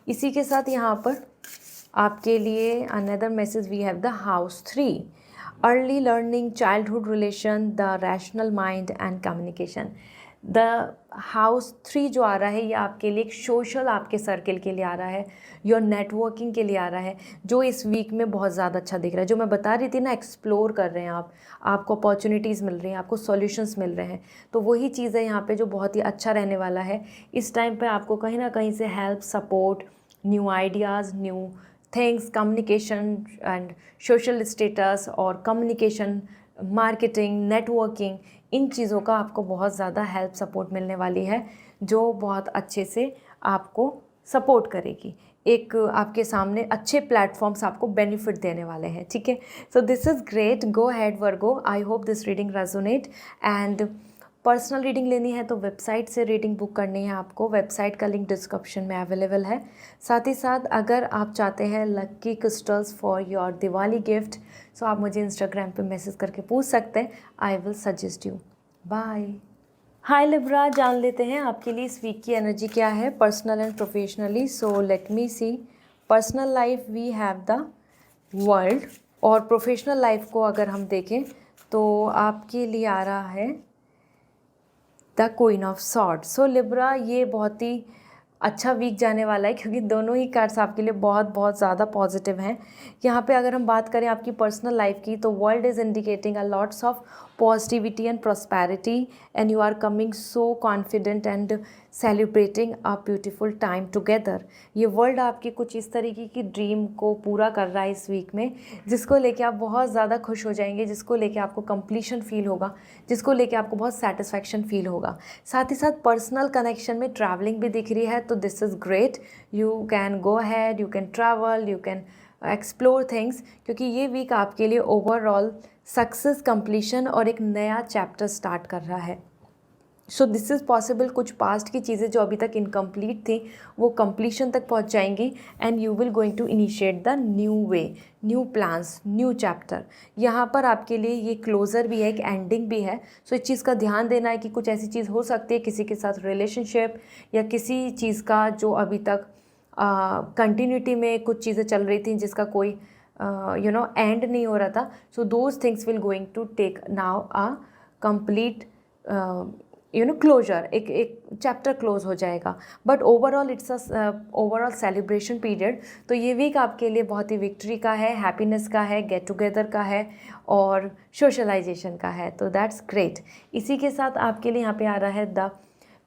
[SPEAKER 1] इसी के साथ यहाँ पर आपके लिए another message we have the house 3, early learning, childhood relation, the rational mind and communication. The house 3 जो आ रहा है ये आपके लिए एक सोशल आपके सर्कल के लिए आ रहा है, योर नेटवर्किंग के लिए आ रहा है, जो इस वीक में बहुत ज़्यादा अच्छा दिख रहा है। जो मैं बता रही थी ना, एक्सप्लोर कर रहे हैं आप, आपको अपॉर्चुनिटीज़ मिल रही हैं, आपको सॉल्यूशंस मिल रहे हैं, तो वही चीज़ है यहाँ पे जो बहुत ही अच्छा रहने वाला है। इस टाइम पे आपको कहीं ना कहीं से help, support, new ideas, new things, communication and social status और कम्युनिकेशन, मार्केटिंग, नेटवर्किंग, इन चीज़ों का आपको बहुत ज़्यादा हेल्प, सपोर्ट मिलने वाली है, जो बहुत अच्छे से आपको सपोर्ट करेगी। एक आपके सामने अच्छे प्लेटफॉर्म्स आपको बेनिफिट देने वाले हैं, ठीक है। So this is great, go had Virgo, I hope this reading resonate. And personal reading लेनी है तो वेबसाइट से रीडिंग बुक करनी है आपको, वेबसाइट का लिंक डिस्क्रिप्शन में अवेलेबल है। साथ ही साथ अगर आप चाहते हैं lucky crystals for your Diwali gift, so आप मुझे इंस्टाग्राम पे मैसेज करके पूछ सकते हैं, I will suggest you. Bye. Hi Libra, जान लेते हैं आपके लिए इस वीक की एनर्जी क्या है, personal and professionally. So let me see. Personal life we have the world, और प्रोफेशनल लाइफ को अगर हम देखें तो आपके लिए आ रहा है the queen of sword. So Libra, ये बहुत ही अच्छा वीक जाने वाला है, क्योंकि दोनों ही कार्ड्स आपके लिए बहुत बहुत ज़्यादा पॉजिटिव हैं। यहाँ पे अगर हम बात करें आपकी पर्सनल लाइफ की, तो world is indicating a lots of positivity and prosperity, and you are coming so confident and celebrating a beautiful time together. ये वर्ल्ड आपकी कुछ इस तरीके की ड्रीम को पूरा कर रहा है इस वीक में, जिसको लेके आप बहुत ज़्यादा खुश हो जाएंगे, जिसको लेके आपको कंप्लीशन फील होगा, जिसको लेके आपको बहुत सेटिस्फैक्शन फील होगा। साथ ही साथ पर्सनल कनेक्शन में ट्रैवलिंग भी दिख रही है, तो this is great, you can go had, you can travel, you can explore things, क्योंकि ये वीक आपके लिए ओवरऑल सक्सेस, कंप्लीशन और एक नया चैप्टर स्टार्ट कर रहा है। सो दिस इज़ पॉसिबल, कुछ पास्ट की चीज़ें जो अभी तक इनकम्प्लीट थी वो कंप्लीशन तक पहुंच जाएंगी, and you will going to initiate the new way, new plans, new chapter. यहाँ पर आपके लिए ये क्लोज़र भी है, एक एंडिंग भी है। सो इस चीज़ का ध्यान देना है कि कुछ ऐसी चीज़ हो सकती है किसी के साथ रिलेशनशिप, या किसी चीज़ का जो अभी तक कंटिन्यूटी में कुछ चीज़ें चल रही थी जिसका कोई एंड नहीं हो रहा था। So those things will going to take now a complete closure, एक चैप्टर क्लोज हो जाएगा। But overall it's a overall celebration period. तो ये वीक आपके लिए बहुत ही विक्ट्री का है, हैप्पीनेस का है, गेट टुगेदर का है और सोशलाइजेशन का है, तो दैट्स ग्रेट। इसी के साथ आपके लिए यहाँ पे आ रहा है the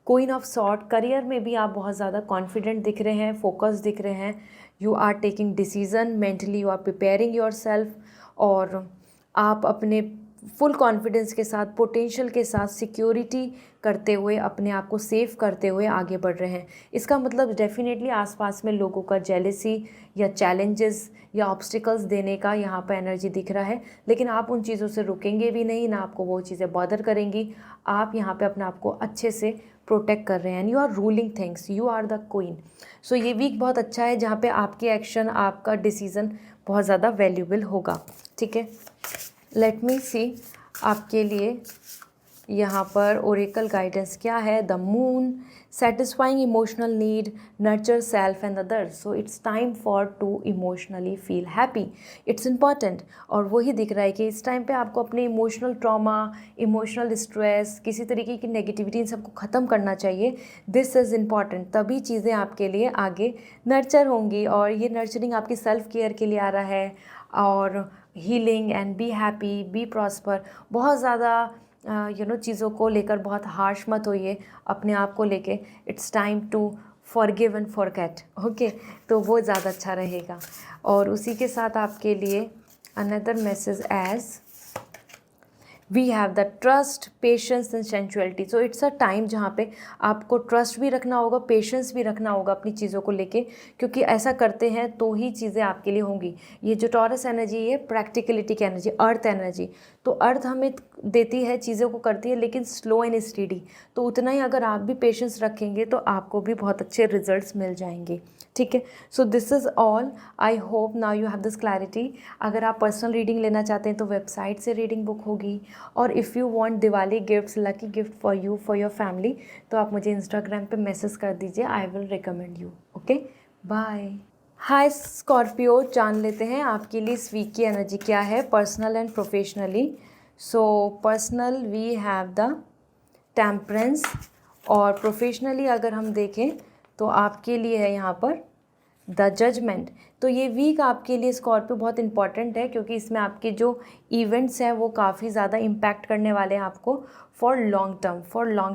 [SPEAKER 1] queen of sword. Career में भी आप बहुत ज़्यादा कॉन्फिडेंट दिख रहे हैं, फोकस दिख रहे हैं, you are taking decision, mentally you are preparing yourself, और आप अपने फुल कॉन्फिडेंस के साथ, पोटेंशियल के साथ, सिक्योरिटी करते हुए, अपने आप को सेव करते हुए आगे बढ़ रहे हैं। इसका मतलब डेफिनेटली आसपास में लोगों का जेलेसी या चैलेंजेस या ऑब्स्टिकल्स देने का यहाँ पर एनर्जी दिख रहा है, लेकिन आप उन चीज़ों से रुकेंगे भी नहीं, ना आपको वो चीज़ें बॉदर करेंगी। आप यहाँ पे अपने आप को अच्छे से प्रोटेक्ट कर रहे हैं, and you are ruling things, you are the queen. So ये वीक बहुत अच्छा है जहाँ पे आपके एक्शन, आपका डिसीज़न बहुत ज़्यादा वैल्यूबल होगा, ठीक है। लेट मी सी आपके लिए यहाँ पर ओरेकल गाइडेंस क्या है। The moon, satisfying emotional need, nurture self and others. So it's time for to emotionally feel happy, it's important. और वही दिख रहा है कि इस टाइम पे आपको अपने इमोशनल ट्रॉमा, इमोशनल स्ट्रेस, किसी तरीके की नेगेटिविटी, इन सबको ख़त्म करना चाहिए। दिस इज़ इम्पॉर्टेंट, तभी चीज़ें आपके लिए आगे नर्चर होंगी, और ये नर्चरिंग आपकी सेल्फ केयर के लिए आ रहा है, और healing and be happy, be prosper. बहुत ज़्यादा चीज़ों को लेकर बहुत हार्श मत होइए अपने आप को लेके। It's time to forgive and forget, okay, तो वो ज़्यादा अच्छा रहेगा। और उसी के साथ आपके लिए another message as we have the trust, patience and sensuality. So it's a time जहाँ पे आपको ट्रस्ट भी रखना होगा, पेशेंस भी रखना होगा अपनी चीज़ों को लेके, क्योंकि ऐसा करते हैं तो ही चीज़ें आपके लिए होंगी। ये जो टॉरस एनर्जी है, प्रैक्टिकलिटी की एनर्जी, अर्थ एनर्जी, तो अर्थ हमें देती है, चीज़ों को करती है, लेकिन स्लो एंड स्टीडी। तो उतना ही अगर आप भी पेशेंस रखेंगे तो आपको भी बहुत अच्छे रिजल्ट्स मिल जाएंगे, ठीक है। So this is all, I hope now you have this clarity. अगर आप पर्सनल रीडिंग लेना चाहते हैं तो वेबसाइट से रीडिंग बुक होगी, और if you want Diwali gifts, lucky gift for you, for your family, तो आप मुझे इंस्टाग्राम पे मैसेज कर दीजिए, I will recommend you, okay. Bye. Hi Scorpio, जान लेते हैं आपके लिए इस वीक की एनर्जी क्या है, personal and professionally. So personal we have the temperance. और प्रोफेशनली अगर हम देखें तो आपके लिए है यहाँ पर द जजमेंट। तो ये वीक आपके लिए स्कॉर्पियो बहुत इंपॉर्टेंट है, क्योंकि इसमें आपके जो इवेंट्स हैं वो काफ़ी ज़्यादा इम्पैक्ट करने वाले हैं आपको for long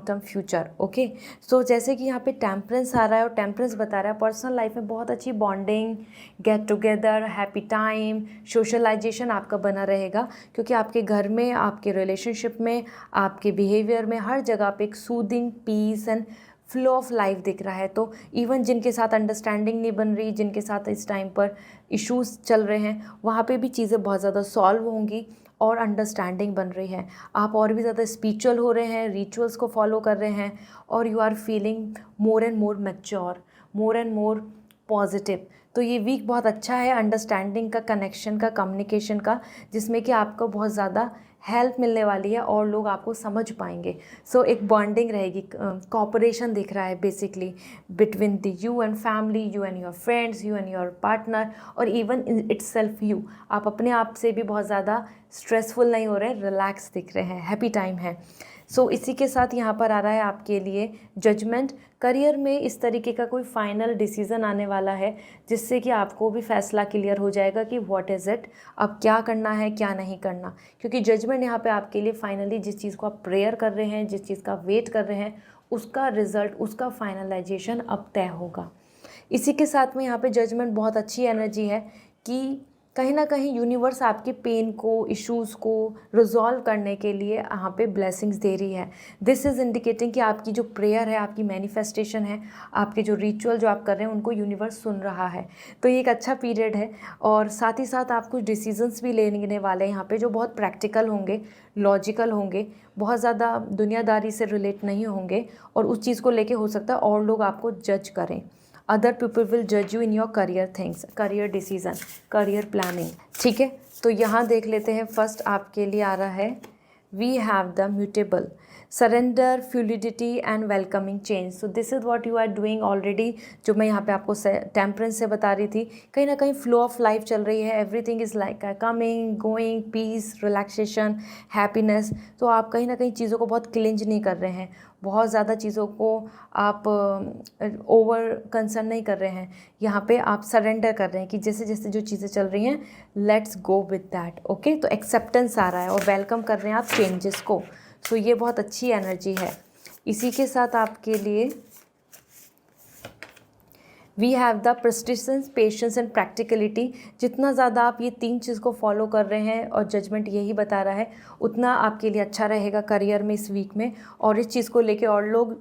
[SPEAKER 1] term future. Okay, so जैसे कि यहाँ पे टेम्परेंस आ रहा है और टेम्परेंस बता रहा है पर्सनल लाइफ में बहुत अच्छी bonding, get together, happy time, socialization आपका बना रहेगा, क्योंकि आपके घर में, आपके रिलेशनशिप में, आपके बिहेवियर में, हर जगह पे एक soothing peace and flow of life दिख रहा है। तो इवन जिनके साथ अंडरस्टैंडिंग नहीं बन रही, जिनके साथ इस टाइम पर इश्यूज़ चल रहे हैं, वहाँ पे भी चीज़ें बहुत ज़्यादा सॉल्व होंगी और अंडरस्टैंडिंग बन रही है। आप और भी ज़्यादा स्पिरिचुअल हो रहे हैं, रिचुअल्स को फॉलो कर रहे हैं और you are feeling more and more mature, more and more positive. तो ये वीक बहुत अच्छा है अंडरस्टैंडिंग का, कनेक्शन का, कम्युनिकेशन का, जिसमें कि आपको बहुत ज़्यादा हेल्प मिलने वाली है और लोग आपको समझ पाएंगे। सो एक बॉन्डिंग रहेगी, कॉपरेशन दिख रहा है basically between the you and family, you and your friends, you and your partner, और इवन इन इटसेल्फ यू। आप अपने आप से भी बहुत ज़्यादा स्ट्रेसफुल नहीं हो रहे, रिलैक्स दिख रहे हैं, हैप्पी टाइम है। सो इसी के साथ यहाँ पर आ रहा है आपके लिए जजमेंट। करियर में इस तरीके का कोई फाइनल डिसीज़न आने वाला है, जिससे कि आपको भी फैसला क्लियर हो जाएगा कि व्हाट इज़ इट, अब क्या करना है, क्या नहीं करना। क्योंकि जजमेंट यहाँ पे आपके लिए फाइनली जिस चीज़ को आप प्रेयर कर रहे हैं, जिस चीज़ का वेट कर रहे हैं, उसका रिज़ल्ट, उसका फाइनलाइजेशन अब तय होगा। इसी के साथ में यहाँ पे जजमेंट बहुत अच्छी एनर्जी है कि कहीं ना कहीं यूनिवर्स आपके पेन को, इश्यूज़ को रिजॉल्व करने के लिए यहाँ पे ब्लेसिंग्स दे रही है। दिस इज़ इंडिकेटिंग कि आपकी जो प्रेयर है, आपकी मैनिफेस्टेशन है, आपके जो रिचुअल जो आप कर रहे हैं, उनको यूनिवर्स सुन रहा है। तो ये एक अच्छा पीरियड है और साथ ही साथ आप कुछ डिसीजंस भी लेने वाले हैं यहाँ पे, जो बहुत प्रैक्टिकल होंगे, लॉजिकल होंगे, बहुत ज़्यादा दुनियादारी से रिलेट नहीं होंगे, और उस चीज़ को लेके हो सकता है और लोग आपको जज करें। अदर पीपल विल जज you in your career things, career decision, career planning. ठीक है, तो यहाँ देख लेते हैं। फर्स्ट आपके लिए आ रहा है we have the mutable, surrender, fluidity and welcoming change. So this is what you are doing already, जो मैं यहाँ पे आपको टेम्परेंस से बता रही थी। कहीं ना कहीं फ्लो ऑफ लाइफ चल रही है, everything is like coming going, peace, relaxation, happiness. तो आप कहीं ना कहीं चीज़ों को बहुत क्लिंज नहीं कर रहे हैं, बहुत ज़्यादा चीज़ों को आप ओवर कंसर्न नहीं कर रहे हैं। यहाँ पे आप सरेंडर कर रहे हैं कि जैसे जैसे जो चीज़ें चल रही हैं, let's go with that. Okay, तो एक्सेप्टेंस आ रहा है और वेलकम कर रहे हैं आप चेंजेस को। सो ये बहुत अच्छी एनर्जी है। इसी के साथ आपके लिए we have the precisions, patience and practicality. जितना ज़्यादा आप ये तीन चीज़ को फॉलो कर रहे हैं, और जजमेंट यही बता रहा है, उतना आपके लिए अच्छा रहेगा करियर में इस वीक में। और इस चीज़ को लेके और लोग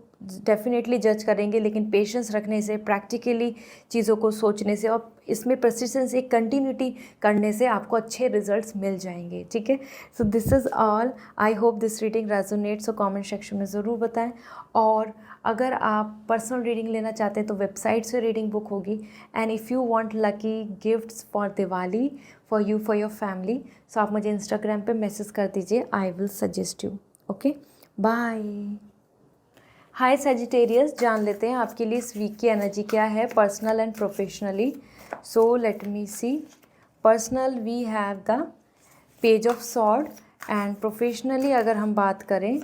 [SPEAKER 1] डेफिनेटली जज करेंगे, लेकिन पेशेंस रखने से, प्रैक्टिकली चीज़ों को सोचने से और इसमें प्रसिस्टेंस, एक कंटिन्यूटी करने से आपको अच्छे रिजल्ट्स मिल जाएंगे। ठीक है, so this is all. I hope this reading resonates. So comment section में ज़रूर बताएं। और अगर आप पर्सनल रीडिंग लेना चाहते हैं तो वेबसाइट से रीडिंग बुक होगी। And if you want lucky gifts for Diwali for you, for your family, so आप मुझे इंस्टाग्राम पे मैसेज कर दीजिए, I will suggest you. Okay, bye. Hi Sagittarius, जान लेते हैं आपके लिए इस वीक की एनर्जी क्या है, personal and professionally. So let me see. Personal we have the page of sword, and professionally अगर हम बात करें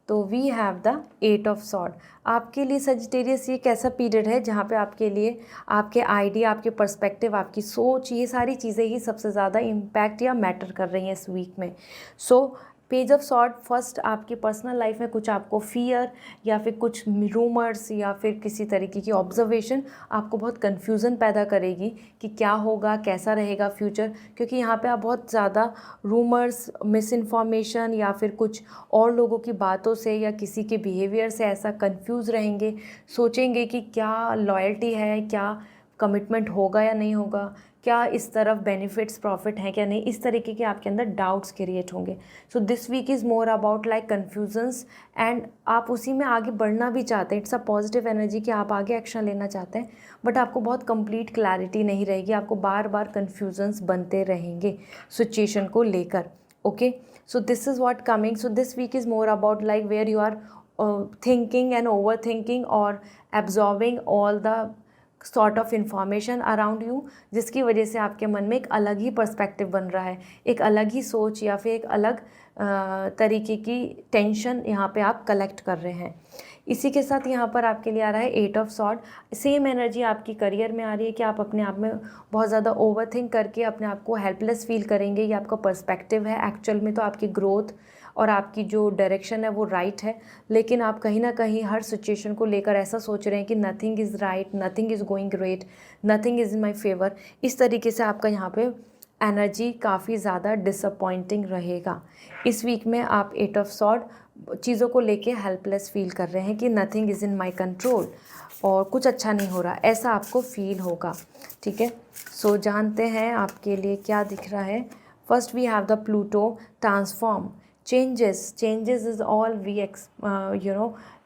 [SPEAKER 1] तो we have the 8 of sword. आपके लिए सजिटेरियस ये कैसा पीरियड है जहाँ पे आपके लिए आपके आइडिया, आपके पर्सपेक्टिव, आपकी सोच, ये सारी चीज़ें ही सबसे ज़्यादा इम्पैक्ट या मैटर कर रही हैं इस वीक में। So page of sword, first आपकी पर्सनल लाइफ में कुछ आपको फियर या फिर कुछ रूमर्स या फिर किसी तरीके की ऑब्जर्वेशन आपको बहुत कन्फ्यूज़न पैदा करेगी कि क्या होगा, कैसा रहेगा फ्यूचर। क्योंकि यहाँ पे आप बहुत ज़्यादा रूमर्स, मिस इन्फॉर्मेशन या फिर कुछ और लोगों की बातों से या किसी के बिहेवियर से ऐसा कंफ्यूज रहेंगे, सोचेंगे कि क्या लॉयल्टी है, क्या कमिटमेंट होगा या नहीं होगा, क्या इस तरफ बेनिफिट्स, प्रॉफिट हैं क्या नहीं, इस तरीके के आपके अंदर डाउट्स क्रिएट होंगे। So this week is more about like confusions, and आप उसी में आगे बढ़ना भी चाहते हैं। इट्स अ पॉजिटिव एनर्जी कि आप आगे एक्शन लेना चाहते हैं, बट आपको बहुत कंप्लीट क्लैरिटी नहीं रहेगी, आपको बार बार कन्फ्यूजन्स बनते रहेंगे सिचुएशन को लेकर। Okay, so this is what coming. So this week is more about like where you are thinking and overthinking or absorbing all the sort of information around you, जिसकी वजह से आपके मन में एक अलग ही पर्सपेक्टिव बन रहा है, एक अलग ही सोच या फिर एक अलग तरीके की टेंशन यहाँ पे आप कलेक्ट कर रहे हैं। इसी के साथ यहाँ पर आपके लिए आ रहा है 8 ऑफ सॉर्ड। सेम एनर्जी आपकी करियर में आ रही है कि आप अपने आप में बहुत ज़्यादा ओवरथिंक करके अपने आप को हेल्पलेस फील करेंगे, ये आपका पर्सपेक्टिव है। एक्चुअल में तो आपकी ग्रोथ और आपकी जो डायरेक्शन है वो राइट है, लेकिन आप कहीं ना कहीं हर सिचुएशन को लेकर ऐसा सोच रहे हैं कि nothing is right, nothing is going great, nothing is in my favour. इस तरीके से आपका यहाँ पे एनर्जी काफ़ी ज़्यादा डिसअपॉइंटिंग रहेगा। इस वीक में आप 8 ऑफ सॉर्ड चीज़ों को लेके हेल्पलेस फील कर रहे हैं कि nothing is in my control और कुछ अच्छा नहीं हो रहा, ऐसा आपको फील होगा। ठीक है, सो जानते हैं आपके लिए क्या दिख रहा है। First we have the Pluto transform, changes is all we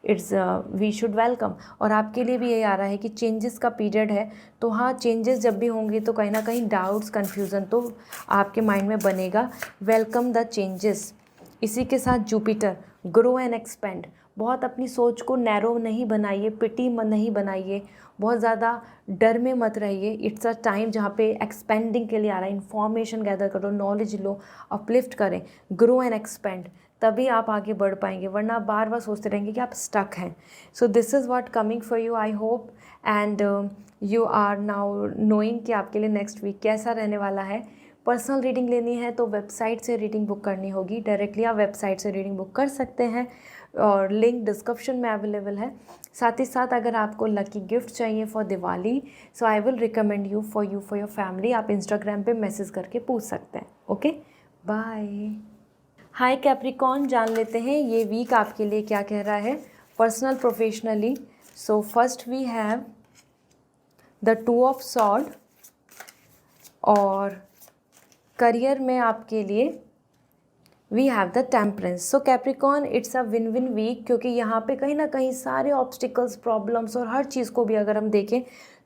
[SPEAKER 1] it's we should welcome. और आपके लिए भी यही आ रहा है कि चेंजेस का पीरियड है, तो हाँ चेंजेस जब भी होंगे तो कहीं ना कहीं डाउट्स कन्फ्यूज़न तो आपके माइंड में बनेगा। Welcome the changes. इसी के साथ जुपिटर, ग्रो एंड एक्सपेंड। बहुत अपनी सोच को नैरो नहीं बनाइए, पिटी नहीं बनाइए, बहुत ज़्यादा डर में मत रहिए। इट्स अ टाइम जहाँ पे एक्सपेंडिंग के लिए आ रहा है। इन्फॉर्मेशन गैदर करो, नॉलेज लो, अपलिफ्ट करें, ग्रो एंड एक्सपेंड, तभी आप आगे बढ़ पाएंगे, वरना आप बार बार सोचते रहेंगे कि आप स्टक हैं। So this is what coming for you, I hope and you are now knowing कि आपके लिए नेक्स्ट वीक कैसा रहने वाला है। पर्सनल रीडिंग लेनी है तो वेबसाइट से रीडिंग बुक करनी होगी, डायरेक्टली आप वेबसाइट से रीडिंग बुक कर सकते हैं और लिंक डिस्क्रिप्शन में अवेलेबल है। साथ ही साथ अगर आपको लकी गिफ्ट चाहिए for Diwali, so I will recommend you for your family. आप इंस्टाग्राम पे मैसेज करके पूछ सकते हैं। Okay, bye. हाय कैप्रिकॉर्न, जान लेते हैं ये वीक आपके लिए क्या कह रहा है personal professionally. So first we have the 2 of sword और करियर में आपके लिए we have the temperance. So Capricorn, it's a win win week, क्योंकि यहाँ पे कहीं ना कहीं सारे ऑब्स्टिकल्स, प्रॉब्लम्स और हर चीज़ को भी अगर हम देखें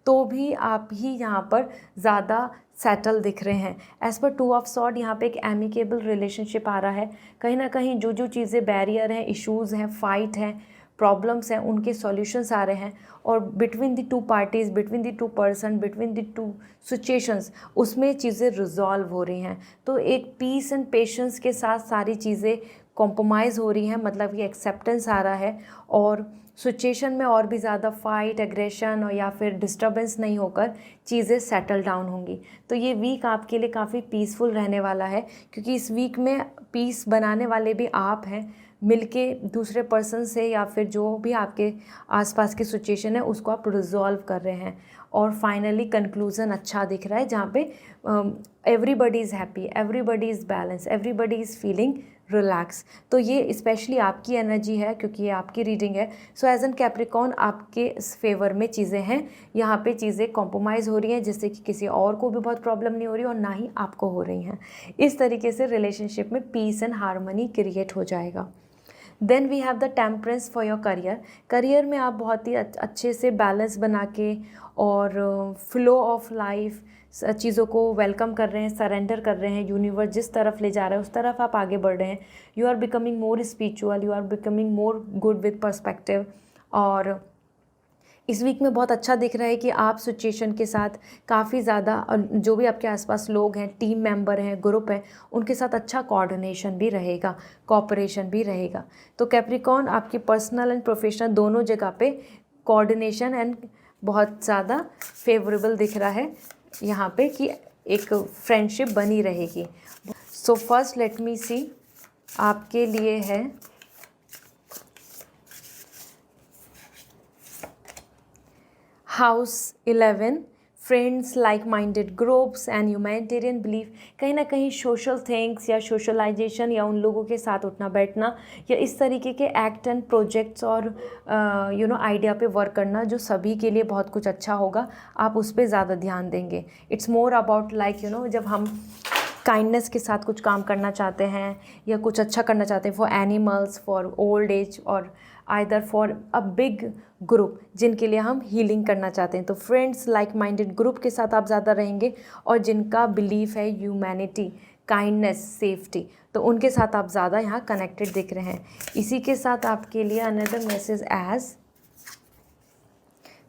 [SPEAKER 1] तो भी आप ही यहाँ पर ज़्यादा सेटल दिख रहे हैं। एज़ पर 2 ऑफ सॉर्ड यहाँ पे एक एमिकेबल रिलेशनशिप आ रहा है। कहीं ना कहीं जो चीज़ें बैरियर हैं, इश्यूज़ हैं, फाइट हैं, प्रॉब्लम्स हैं, उनके सॉल्यूशंस आ रहे हैं और between the 2 parties, between the 2 person, between the 2 situations, उसमें चीज़ें रिजॉल्व हो रही हैं। तो एक पीस एंड पेशेंस के साथ सारी चीज़ें कॉम्प्रोमाइज़ हो रही हैं, मतलब ये एक्सेप्टेंस आ रहा है और सिचुएशन में और भी ज़्यादा फाइट, एग्रेशन और या फिर डिस्टर्बेंस नहीं होकर चीज़ें सेटल डाउन होंगी। तो ये वीक आपके लिए काफ़ी पीसफुल रहने वाला है, क्योंकि इस वीक में पीस बनाने वाले भी आप हैं, मिलके दूसरे पर्सन से या फिर जो भी आपके आसपास की सिचुएशन है उसको आप रिजॉल्व कर रहे हैं। और फाइनली कंक्लूज़न अच्छा दिख रहा है, जहाँ पे everybody is happy, everybody is balance, everybody is feeling relax. तो ये स्पेशली आपकी एनर्जी है, क्योंकि ये आपकी रीडिंग है। सो एज एन कैप्रिकॉर्न, आपके फेवर में चीज़ें हैं, यहाँ पे चीज़ें कॉम्प्रोमाइज़ हो रही हैं, जिससे कि किसी और को भी बहुत प्रॉब्लम नहीं हो रही और ना ही आपको हो रही हैं। इस तरीके से रिलेशनशिप में पीस एंड हार्मनी क्रिएट हो जाएगा। Then we have the temperance for your career. Career में आप बहुत ही अच्छे से बैलेंस बना के और फ्लो ऑफ लाइफ चीज़ों को वेलकम कर रहे हैं, सरेंडर कर रहे हैं। यूनिवर्स जिस तरफ ले जा रहा है उस तरफ आप आगे बढ़ रहे हैं। You are becoming more spiritual, you are becoming more good with perspective. और इस वीक में बहुत अच्छा दिख रहा है कि आप सिचुएशन के साथ काफ़ी ज़्यादा, जो भी आपके आसपास लोग हैं, टीम मेंबर हैं, ग्रुप है, उनके साथ अच्छा कोऑर्डिनेशन भी रहेगा, कोऑपरेशन भी रहेगा। तो कैप्रिकॉर्न, आपकी पर्सनल एंड प्रोफेशनल दोनों जगह पे कोऑर्डिनेशन एंड बहुत ज़्यादा फेवरेबल दिख रहा है यहाँ पे कि एक फ्रेंडशिप बनी रहेगी। So first let me see, आपके लिए है house 11, friends, like minded groups and humanitarian belief. कहीं ना कहीं सोशल थिंग्स या सोशलाइजेशन या उन लोगों के साथ उठना बैठना या इस तरीके के एक्ट एंड प्रोजेक्ट्स और आइडिया पे वर्क करना, जो सभी के लिए बहुत कुछ अच्छा होगा, आप उस पर ज़्यादा ध्यान देंगे। इट्स मोर अबाउट लाइक जब हम काइंडनेस के साथ कुछ काम करना चाहते हैं या कुछ अच्छा करना चाहते हैं for animals, for old age और either for a big group जिनके लिए हम हीलिंग करना चाहते हैं। तो फ्रेंड्स, लाइक माइंडेड ग्रुप के साथ आप ज़्यादा रहेंगे और जिनका बिलीफ है ह्यूमैनिटी, काइंडनेस, सेफ्टी, तो उनके साथ आप ज़्यादा यहाँ कनेक्टेड दिख रहे हैं। इसी के साथ आपके लिए another message as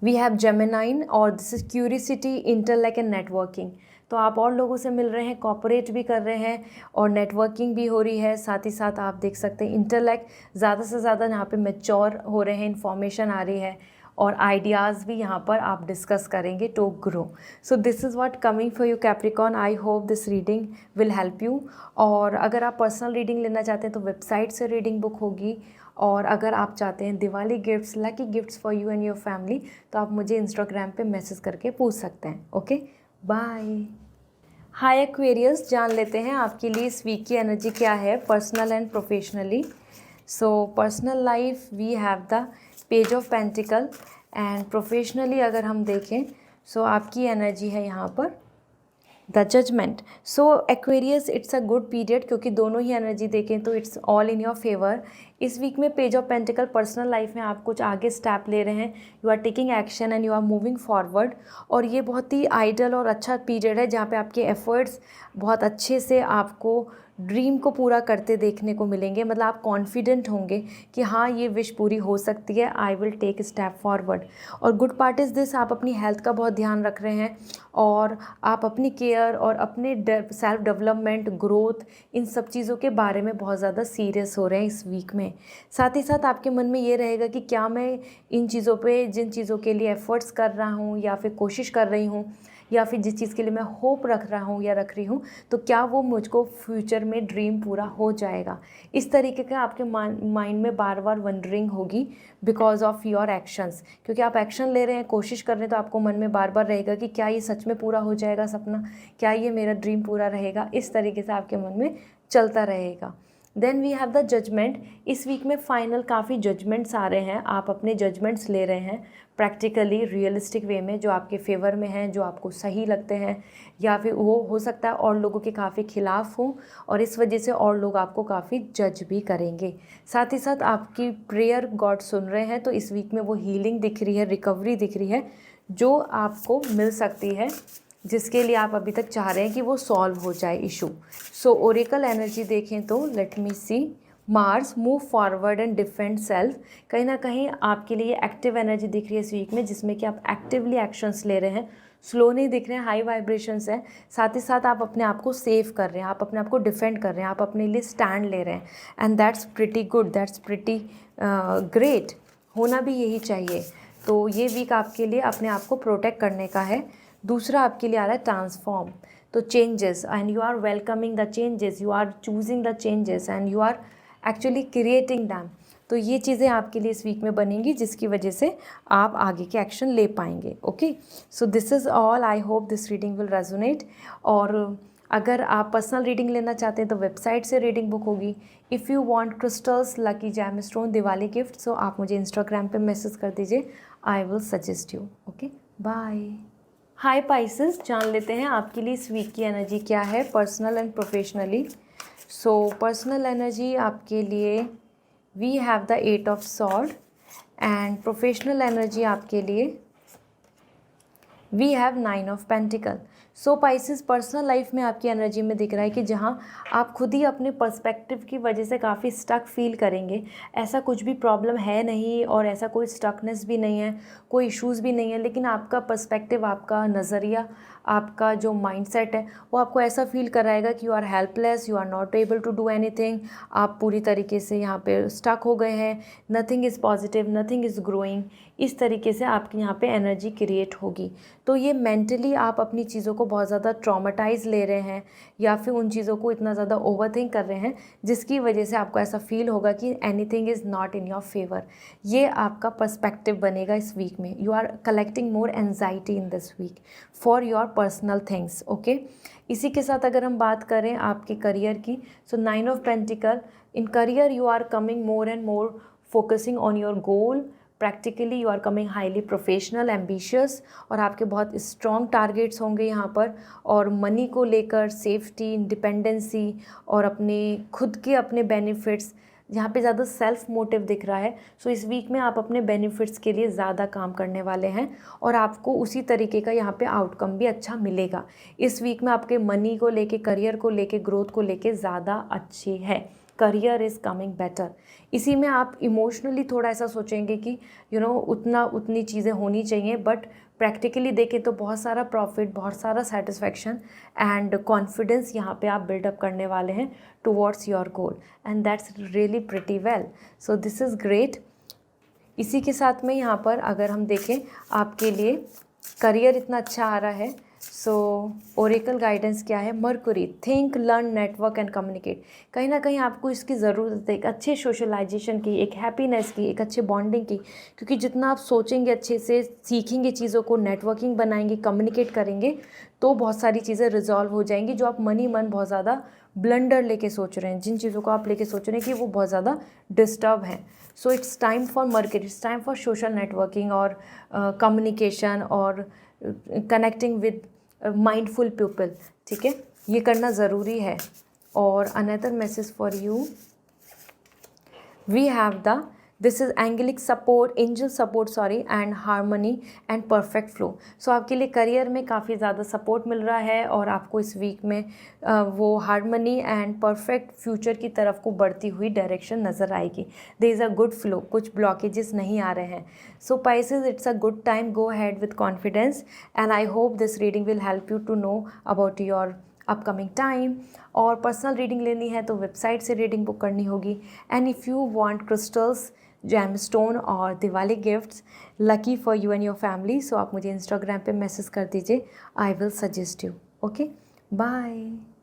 [SPEAKER 1] we have Gemini और this is curiosity, intellect and networking. तो आप और लोगों से मिल रहे हैं, कॉपरेट भी कर रहे हैं और नेटवर्किंग भी हो रही है। साथ ही साथ आप देख सकते हैं इंटेलेक्ट, ज़्यादा से ज़्यादा यहाँ पे मैच्योर हो रहे हैं, इन्फॉर्मेशन आ रही है और आइडियाज़ भी यहाँ पर आप डिस्कस करेंगे to grow. So this is what coming for you Capricorn. I hope this reading will help you. और अगर आप पर्सनल रीडिंग लेना चाहते हैं तो वेबसाइट से रीडिंग बुक होगी। और अगर आप चाहते हैं Diwali gifts, lucky gifts for you and your family, तो आप मुझे इंस्टाग्राम पे मैसेज करके पूछ सकते हैं। Okay, bye. हाय एक्वेरियस, जान लेते हैं आपके लिए इस वीक की एनर्जी क्या है personal and professionally. So personal life we have the page of pentacle and professionally अगर हम देखें सो आपकी एनर्जी है यहाँ पर the judgement. So Aquarius it's a good period, क्योंकि दोनों ही एनर्जी देखें तो it's all in your favour. इस वीक में page of pentacle personal life में आप कुछ आगे स्टेप ले रहे हैं, you are taking action and you are moving forward. और ये बहुत ही आइडल और अच्छा पीरियड है जहाँ पे आपके एफर्ट्स बहुत अच्छे से आपको ड्रीम को पूरा करते देखने को मिलेंगे। मतलब आप कॉन्फिडेंट होंगे कि हाँ ये विश पूरी हो सकती है, I will take step forward. और गुड पार्ट इज़ दिस, आप अपनी हेल्थ का बहुत ध्यान रख रहे हैं और आप अपनी केयर और अपने सेल्फ डेवलपमेंट, ग्रोथ, इन सब चीज़ों के बारे में बहुत ज़्यादा सीरियस हो रहे हैं इस वीक में। साथ ही साथ आपके मन में ये रहेगा कि क्या मैं इन चीज़ों पे, जिन चीज़ों के लिए एफ़र्ट्स कर रहा हूँ या फिर कोशिश कर रही हूँ या फिर जिस चीज़ के लिए मैं होप रख रहा हूँ या रख रही हूँ, तो क्या वो मुझको फ्यूचर में ड्रीम पूरा हो जाएगा। इस तरीके का आपके माइंड में बार बार वंडरिंग होगी बिकॉज ऑफ योर एक्शंस। क्योंकि आप एक्शन ले रहे हैं, कोशिश कर रहे हैं, तो आपको मन में बार बार रहेगा कि क्या ये सच में पूरा हो जाएगा सपना, क्या ये मेरा ड्रीम पूरा रहेगा। इस तरीके से आपके मन में चलता रहेगा। Then we have the judgement. इस वीक में फाइनल काफ़ी जजमेंट्स आ रहे हैं, आप अपने जजमेंट्स ले रहे हैं प्रैक्टिकली, रियलिस्टिक वे में, जो आपके फेवर में हैं, जो आपको सही लगते हैं, या फिर वो हो सकता है और लोगों के काफ़ी खिलाफ हों और इस वजह से और लोग आपको काफ़ी जज भी करेंगे। साथ ही साथ आपकी प्रेयर गॉड सुन रहे हैं, तो इस वीक में वो हीलिंग दिख रही है, रिकवरी दिख रही है जो आपको मिल सकती है, जिसके लिए आप अभी तक चाह रहे हैं कि वो सॉल्व हो जाए इशू। सो ओरेकल एनर्जी देखें तो let me see, Mars move forward and defend self. कहीं ना कहीं आपके लिए एक्टिव एनर्जी दिख रही है इस वीक में, जिसमें कि आप एक्टिवली एक्शंस ले रहे हैं, स्लो नहीं दिख रहे हैं, हाई वाइब्रेशंस हैं। साथ ही साथ आप अपने आप को सेव कर रहे हैं, आप अपने आप को डिफेंड कर रहे हैं, आप अपने लिए स्टैंड ले रहे हैं and that's pretty good, that's pretty great. होना भी यही चाहिए। तो ये वीक आपके लिए अपने आप को प्रोटेक्ट करने का है। दूसरा आपके लिए आ रहा है ट्रांसफॉर्म, तो changes, and you are welcoming the changes, you are choosing the changes and you are actually creating them. तो ये चीज़ें आपके लिए इस वीक में बनेंगी, जिसकी वजह से आप आगे के एक्शन ले पाएंगे। Okay, so this is all, I hope this reading will resonate. और अगर आप पर्सनल रीडिंग लेना चाहते हैं तो वेबसाइट से रीडिंग बुक होगी। If you want crystals, lucky gem stone, Diwali gift, so आप मुझे इंस्टाग्राम पे मैसेज कर दीजिए, I will suggest you. Okay, bye. Hi Pisces, जान लेते हैं आपके लिए इस वीक की एनर्जी क्या है personal and professionally. So personal energy आपके लिए we have the 8 of sword and professional energy आपके लिए we have 9 of pentacle. So Pisces, personal life में आपकी एनर्जी में दिख रहा है कि जहाँ आप खुद ही अपने पर्सपेक्टिव की वजह से काफ़ी स्टक फील करेंगे। ऐसा कुछ भी प्रॉब्लम है नहीं और ऐसा कोई स्टकनेस भी नहीं है, कोई इश्यूज़ भी नहीं है, लेकिन आपका पर्सपेक्टिव, आपका नज़रिया, आपका जो माइंडसेट है वो आपको ऐसा फील कराएगा कि you are helpless, you are not able to do anything. आप पूरी तरीके से यहाँ पे स्टक हो गए हैं, nothing is positive, nothing is growing. इस तरीके से आपके यहाँ पे एनर्जी क्रिएट होगी। तो ये मेंटली आप अपनी चीज़ों को बहुत ज़्यादा ट्रॉमेटाइज़ ले रहे हैं या फिर उन चीज़ों को इतना ज़्यादा ओवरथिंक कर रहे हैं, जिसकी वजह से आपको ऐसा फील होगा कि anything is not in your favour. ये आपका पर्सपेक्टिव बनेगा इस वीक में। You are collecting more anxiety in this week for your personal things. Okay, इसी के साथ अगर हम बात करें आपके करियर की, so 9 of pentacle, in career you are coming more and more focusing on your goal. Practically you are coming highly professional, ambitious, और आपके बहुत स्ट्रॉन्ग टारगेट्स होंगे यहाँ पर। और मनी को लेकर सेफ्टी, इंडिपेंडेंसी और अपने खुद के अपने बेनिफिट्स, यहाँ पे ज़्यादा सेल्फ मोटिव दिख रहा है। सो इस वीक में आप अपने बेनिफिट्स के लिए ज़्यादा काम करने वाले हैं और आपको उसी तरीके का यहाँ पे आउटकम भी अच्छा मिलेगा। इस वीक में आपके मनी को लेके, करियर को लेके, ग्रोथ को लेके ज़्यादा अच्छी है। Career is coming better. इसी में आप इमोशनली थोड़ा ऐसा सोचेंगे कि उतनी चीज़ें होनी चाहिए, बट प्रैक्टिकली देखें तो बहुत सारा प्रॉफिट, बहुत सारा सेटिस्फैक्शन एंड कॉन्फिडेंस यहाँ पे आप बिल्डअप करने वाले हैं towards your goal, and that's really pretty well. So this is great. इसी के साथ में यहाँ पर अगर हम देखें आपके लिए करियर इतना अच्छा आ रहा है, सो ओरेकल गाइडेंस क्या है? Mercury, think, learn, network and communicate. कहीं ना कहीं आपको इसकी ज़रूरत है, एक अच्छे सोशलाइजेशन की, एक हैप्पीनेस की, एक अच्छे बॉन्डिंग की, क्योंकि जितना आप सोचेंगे, अच्छे से सीखेंगे चीज़ों को, नेटवर्किंग बनाएंगे, कम्युनिकेट करेंगे, तो बहुत सारी चीज़ें रिजॉल्व हो जाएंगी जो आप मन ही मन बहुत ज़्यादा ब्लंडर लेके सोच रहे हैं, जिन चीज़ों को आप लेके सोच रहे हैं कि वो बहुत ज़्यादा डिस्टर्ब हैं। So it's time for market, it's time for social networking और कम्युनिकेशन और कनेक्टिंग विद माइंडफुल पीपल। ठीक है, ये करना ज़रूरी है। और another message for you, we have the this is angelic support, angel support sorry, and harmony and perfect flow. So आपके लिए करियर में काफ़ी ज़्यादा सपोर्ट मिल रहा है और आपको इस वीक में वो हारमोनी एंड परफेक्ट फ्यूचर की तरफ को बढ़ती हुई डायरेक्शन नज़र आएगी। There is a good flow, कुछ ब्लॉकेजेस नहीं आ रहे हैं। So Pisces, it's a good time, go ahead with confidence, and I hope this reading will help you to know about your upcoming time. और personal reading लेनी है तो website से रीडिंग बुक करनी होगी। And if you want crystals, gemstone और Diwali gifts lucky for you and your family, so आप मुझे इंस्टाग्राम पे मैसेज कर दीजिए, I will suggest you. Okay, bye.